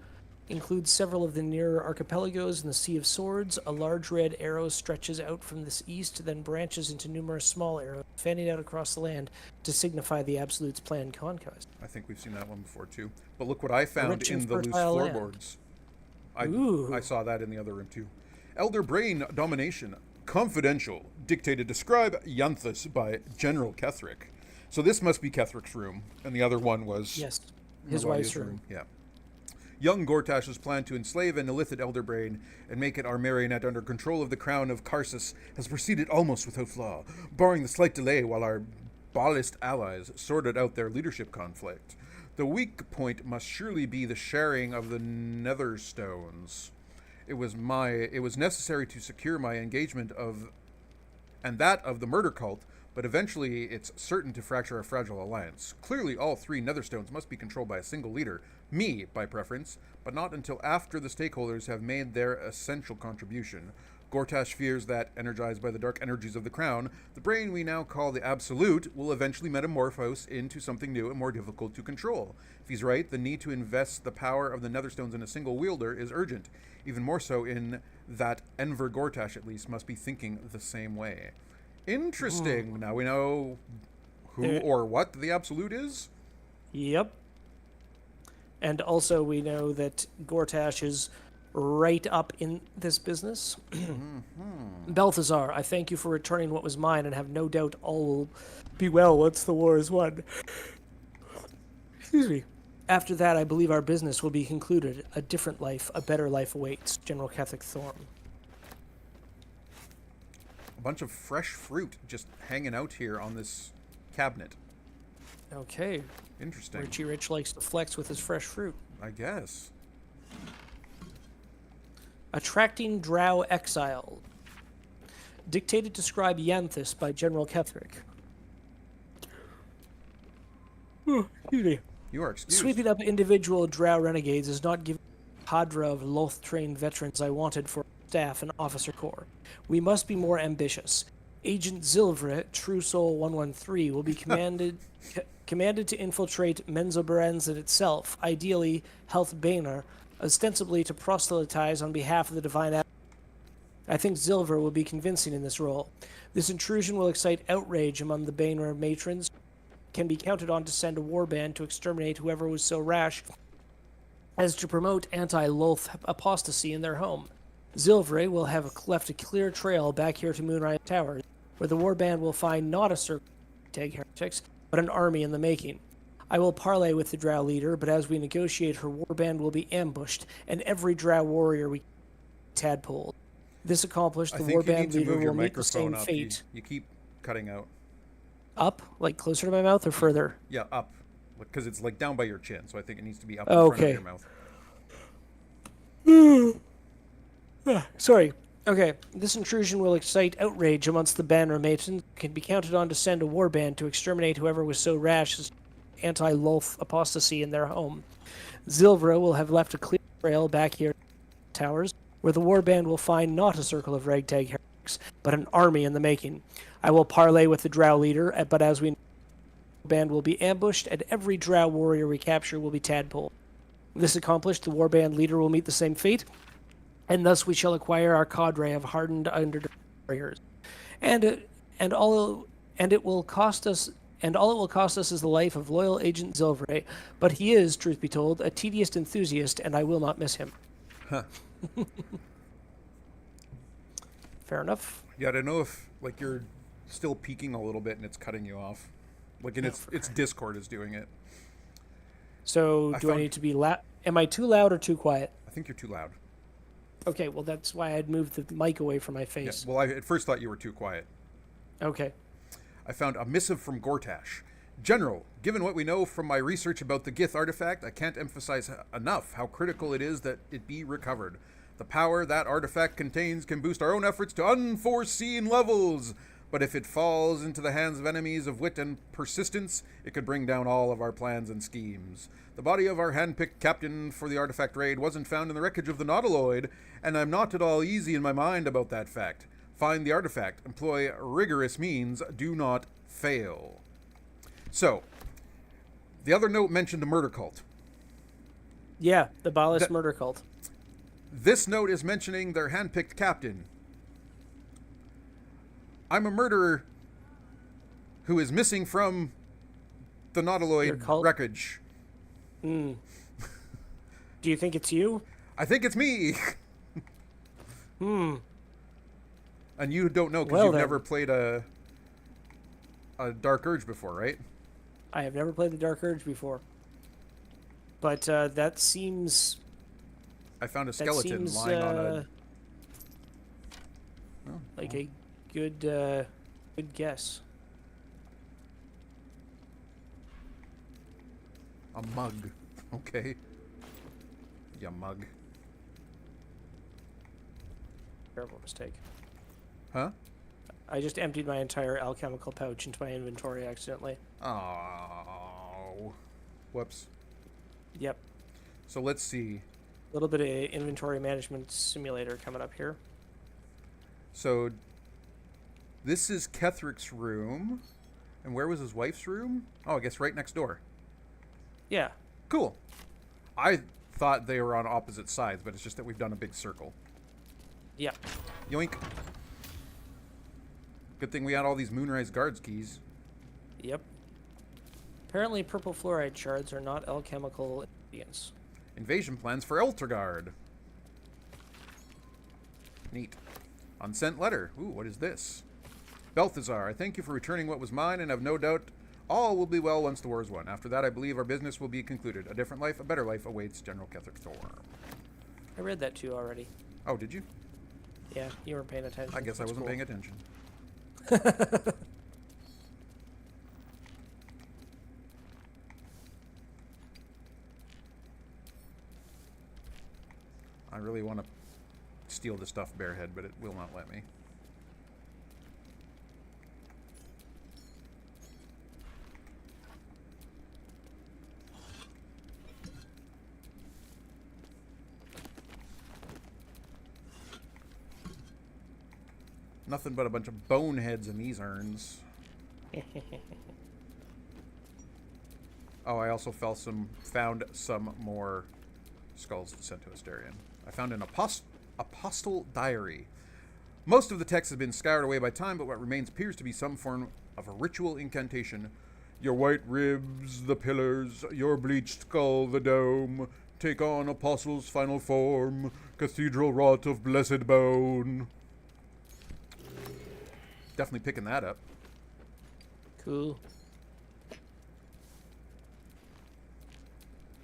Includes several of the nearer archipelagos in the Sea of Swords. A large red arrow stretches out from this east, then branches into numerous small arrows, fanning out across the land to signify the Absolute's planned conquest. I think we've seen that one before, too. But look what I found rich in and the loose fertile land. floorboards. Ooh. I saw that in the other room, too. Elder Brain Domination. Confidential. Dictated to scribe Yanthus by General Ketherick. So this must be Ketherick's room, and the other one was... Yes, his Melodia's wife's room. Yeah. Young Gortash's plan to enslave an illithid Elderbrain and make it our marionette under control of the crown of Karsus has proceeded almost without flaw, barring the slight delay while our Ballist allies sorted out their leadership conflict. The weak point must surely be the sharing of the Netherstones. It was necessary to secure my engagement of the murder cult, but eventually it's certain to fracture our fragile alliance. Clearly all 3 Netherstones must be controlled by a single leader, me by preference, but not until after the stakeholders have made their essential contribution. Gortash fears that, energized by the dark energies of the crown, the brain we now call the Absolute will eventually metamorphose into something new and more difficult to control. If he's right, the need to invest the power of the Netherstones in a single wielder is urgent, even more so in that Enver Gortash at least must be thinking the same way. Interesting. Now we know who or what the Absolute is? Yep. And also, we know that Gortash is right up in this business. Balthazar, I thank you for returning what was mine, and have no doubt all will be well once the war is won. Excuse me. After that, I believe our business will be concluded. A different life, a better life awaits. General Catholic Thorn. A bunch of fresh fruit just hanging out here on this cabinet. Okay. Interesting. Richie Rich likes to flex with his fresh fruit. I guess. Attracting Drow Exile. Dictated to scribe Yanthus by General Ketherick. Excuse me. You are excused. Sweeping up individual Drow renegades is not giving the cadre of Loth-trained veterans I wanted for staff and officer corps. We must be more ambitious. Agent Zilvre, True Soul 113, will be commanded to infiltrate Menzoberranzan itself, ideally Health Baner, ostensibly to proselytize on behalf of the Divine. I think Zilver will be convincing in this role. This intrusion will excite outrage among the Baner matrons, can be counted on to send a warband to exterminate whoever was so rash as to promote anti-Loth apostasy in their home. Zilvre will have left a clear trail back here to Moonrise Towers, where the warband will find not a circle of tag heretics, but an army in the making. I will parley with the Drow leader, but as we negotiate, her warband will be ambushed, and every Drow warrior we tadpole. This accomplished, the warband leader will meet the same fate. You keep cutting out. Up? Like closer to my mouth or further? Yeah, up. Because it's like down by your chin, so I think it needs to be up in front of your mouth. Sorry. Okay, this intrusion will excite outrage amongst the Banner Matrons, can be counted on to send a warband to exterminate whoever was so rash as anti-Loth apostasy in their home. Zilvra will have left a clear trail back here in Towers, where the warband will find not a circle of ragtag heretics, but an army in the making. I will parley with the Drow leader, but as we know, the band will be ambushed, and every Drow warrior we capture will be tadpole. This accomplished, the warband leader will meet the same fate, and thus we shall acquire our cadre of hardened underdog warriors. And all it will cost us is the life of loyal Agent Zilvre, but he is, truth be told, a tedious enthusiast, and I will not miss him. Huh. Fair enough. Yeah, I don't know if like you're still peaking a little bit and it's cutting you off. Like in its Discord is doing it. So I need to be loud? Am I too loud or too quiet? I think you're too loud. Okay, well that's why I'd moved the mic away from my face. Yeah, well, I at first thought you were too quiet. Okay. I found a missive from Gortash. General, given what we know from my research about the Gith artifact, I can't emphasize enough how critical it is that it be recovered. The power that artifact contains can boost our own efforts to unforeseen levels, but if it falls into the hands of enemies of wit and persistence, it could bring down all of our plans and schemes. The body of our hand-picked captain for the artifact raid wasn't found in the wreckage of the Nautiloid, and I'm not at all easy in my mind about that fact. Find the artifact, employ rigorous means, do not fail. So, the other note mentioned a murder cult. Yeah, the Balis murder cult. This note is mentioning their hand-picked captain. I'm a murderer who is missing from the Nautiloid wreckage. Do you think it's you? I think it's me. And you don't know because you've never played a Dark Urge before, right? I have never played the Dark Urge before. But that seems... I found a skeleton lying on a... like a good guess. A mug. Okay. Ya mug. Terrible mistake. Huh? I just emptied my entire alchemical pouch into my inventory accidentally. Oh. Whoops. Yep. So let's see. A little bit of inventory management simulator coming up here. So this is Ketherick's room. And where was his wife's room? Oh, I guess right next door. Yeah. Cool. I thought they were on opposite sides, but it's just that we've done a big circle. Yeah. Yoink. Good thing we had all these Moonrise Guards keys. Yep. Apparently, purple fluoride shards are not alchemical ingredients. Invasion plans for Eltergard. Neat. Unsent letter. Ooh, what is this? Balthazar, I thank you for returning what was mine, and have no doubt all will be well once the war is won. After that, I believe our business will be concluded. A different life, a better life awaits General Ketheric Thorm. I read that too already. Oh, did you? Yeah, you weren't paying attention. I guess I That's wasn't cool. paying attention. I really want to steal the stuff barehead, but it will not let me. Nothing but a bunch of boneheads in these urns. Oh, I also found some more skulls sent to Asterion. I found an apostle diary. Most of the text has been scoured away by time, but what remains appears to be some form of a ritual incantation. Your white ribs, the pillars, your bleached skull, the dome, take on apostle's final form, cathedral wrought of blessed bone. Definitely picking that up. Cool.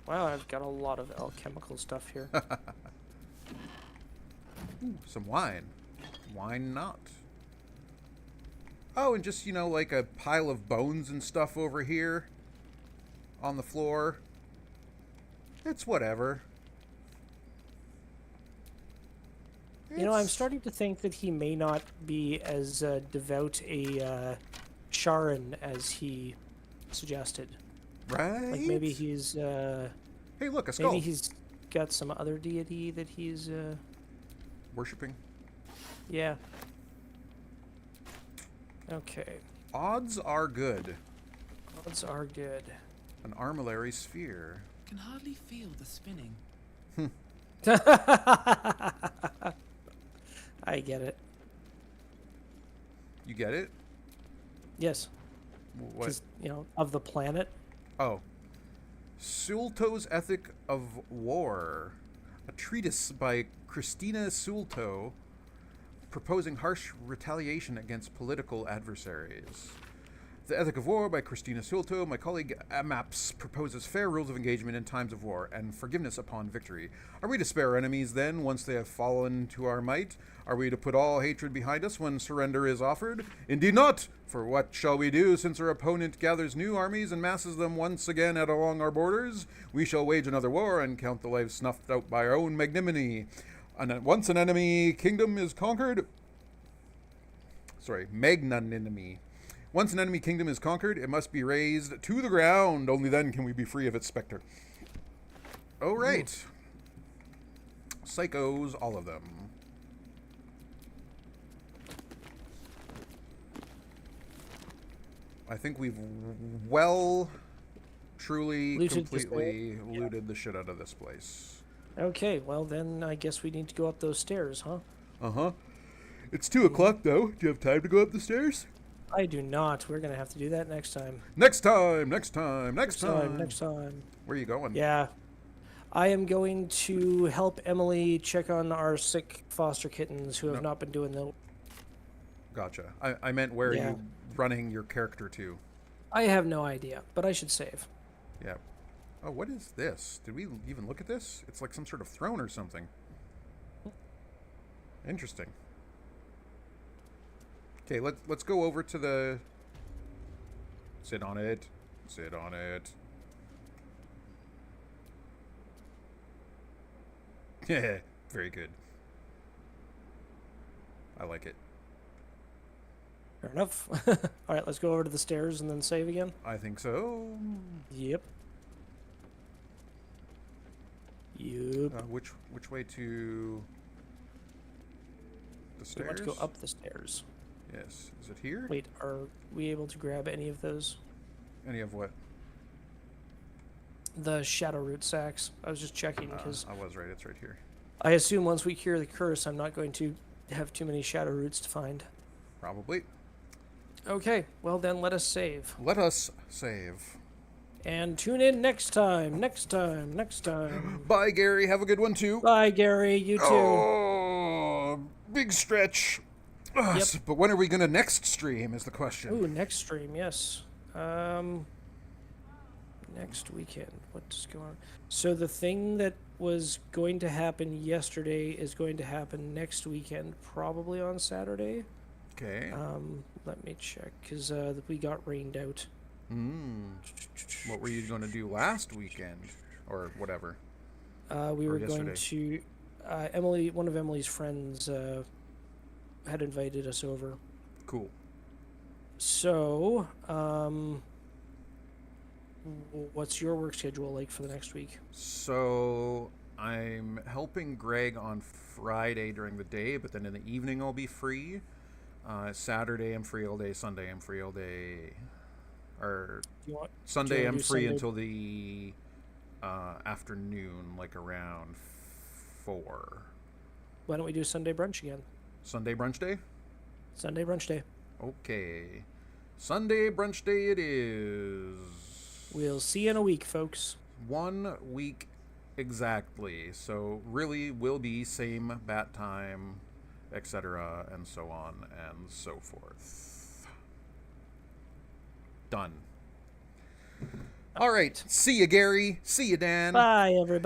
Wow, I've got a lot of alchemical stuff here. Ooh, some wine. Why not? Oh, and just, you know, like a pile of bones and stuff over here on the floor. It's whatever. You know, I'm starting to think that he may not be as devout a Sharon as he suggested. Right? Like maybe he's hey, look, a skull. maybe he's got some other deity that he's worshipping. Yeah. Okay. Odds are good. Odds are good. An armillary sphere. Can hardly feel the spinning. I get it. You get it? Yes. What? 'Cause, you know, of the planet. Oh. Sulto's Ethic of War. A treatise by Christina Sulto proposing harsh retaliation against political adversaries. The Ethic of War by Christina Sulto. My colleague Amaps proposes fair rules of engagement in times of war and forgiveness upon victory. Are we to spare our enemies then once they have fallen to our might? Are we to put all hatred behind us when surrender is offered? Indeed not! For what shall we do since our opponent gathers new armies and masses them once again along our borders? We shall wage another war and count the lives snuffed out by our own magnanimity. And once an enemy kingdom is conquered... magnanimity. Once an enemy kingdom is conquered, it must be razed to the ground. Only then can we be free of its specter. Oh, right. Psychos, all of them. I think we've truly, Looted completely looted the shit out of this place. Okay, well then I guess we need to go up those stairs, huh? Uh-huh. It's 2 o'clock, though. Do you have time to go up the stairs? I do not. We're gonna have to do that next time. Next time, next time, next time. Next time. Where are you going? Yeah. I am going to help Emily check on our sick foster kittens who have not been doing the... Gotcha. I meant where are you running your character to? I have no idea, but I should save. Yeah. Oh, what is this? Did we even look at this? It's like some sort of throne or something. Interesting. Okay, let's go over to the... Sit on it. Sit on it. Yeah, very good. I like it. Fair enough. All right, let's go over to the stairs and then save again. I think so. Yep. Yep. Which way to the We stairs? want to go up the stairs. Yes. Is it here? Wait, are we able to grab any of those? Any of what? The shadow root sacks. I was just checking because I was right. It's right here. I assume once we cure the curse, I'm not going to have too many shadow roots to find. Probably. Okay, well then let us save. Let us save. And tune in next time. Next time. Bye, Gary. Have a good one, too. Bye, Gary. You too. Oh, big stretch. Ugh, Yep. But when are we going to next stream is the question. Ooh, next stream, yes. Next weekend. What's going on? So the thing that was going to happen yesterday is going to happen next weekend, probably on Saturday. Okay. Let me check, because we got rained out. What were you going to do last weekend? Or whatever? We Or were going yesterday? to... Emily, one of Emily's friends had invited us over. Cool. So, what's your work schedule like for the next week? So I'm helping Greg on Friday during the day, but then in the evening I'll be free. Saturday I'm free all day. Sunday I'm free all day. Or Sunday I'm free until the afternoon, like around 4. Why don't we do Sunday brunch again? Sunday brunch day? Sunday brunch day. Okay. Sunday brunch day it is. We'll see you in a week, folks. 1 week exactly. So really will be same bat time, etc., and so on and so forth. Done. All right. See you, Gary. See you, Dan. Bye, everybody.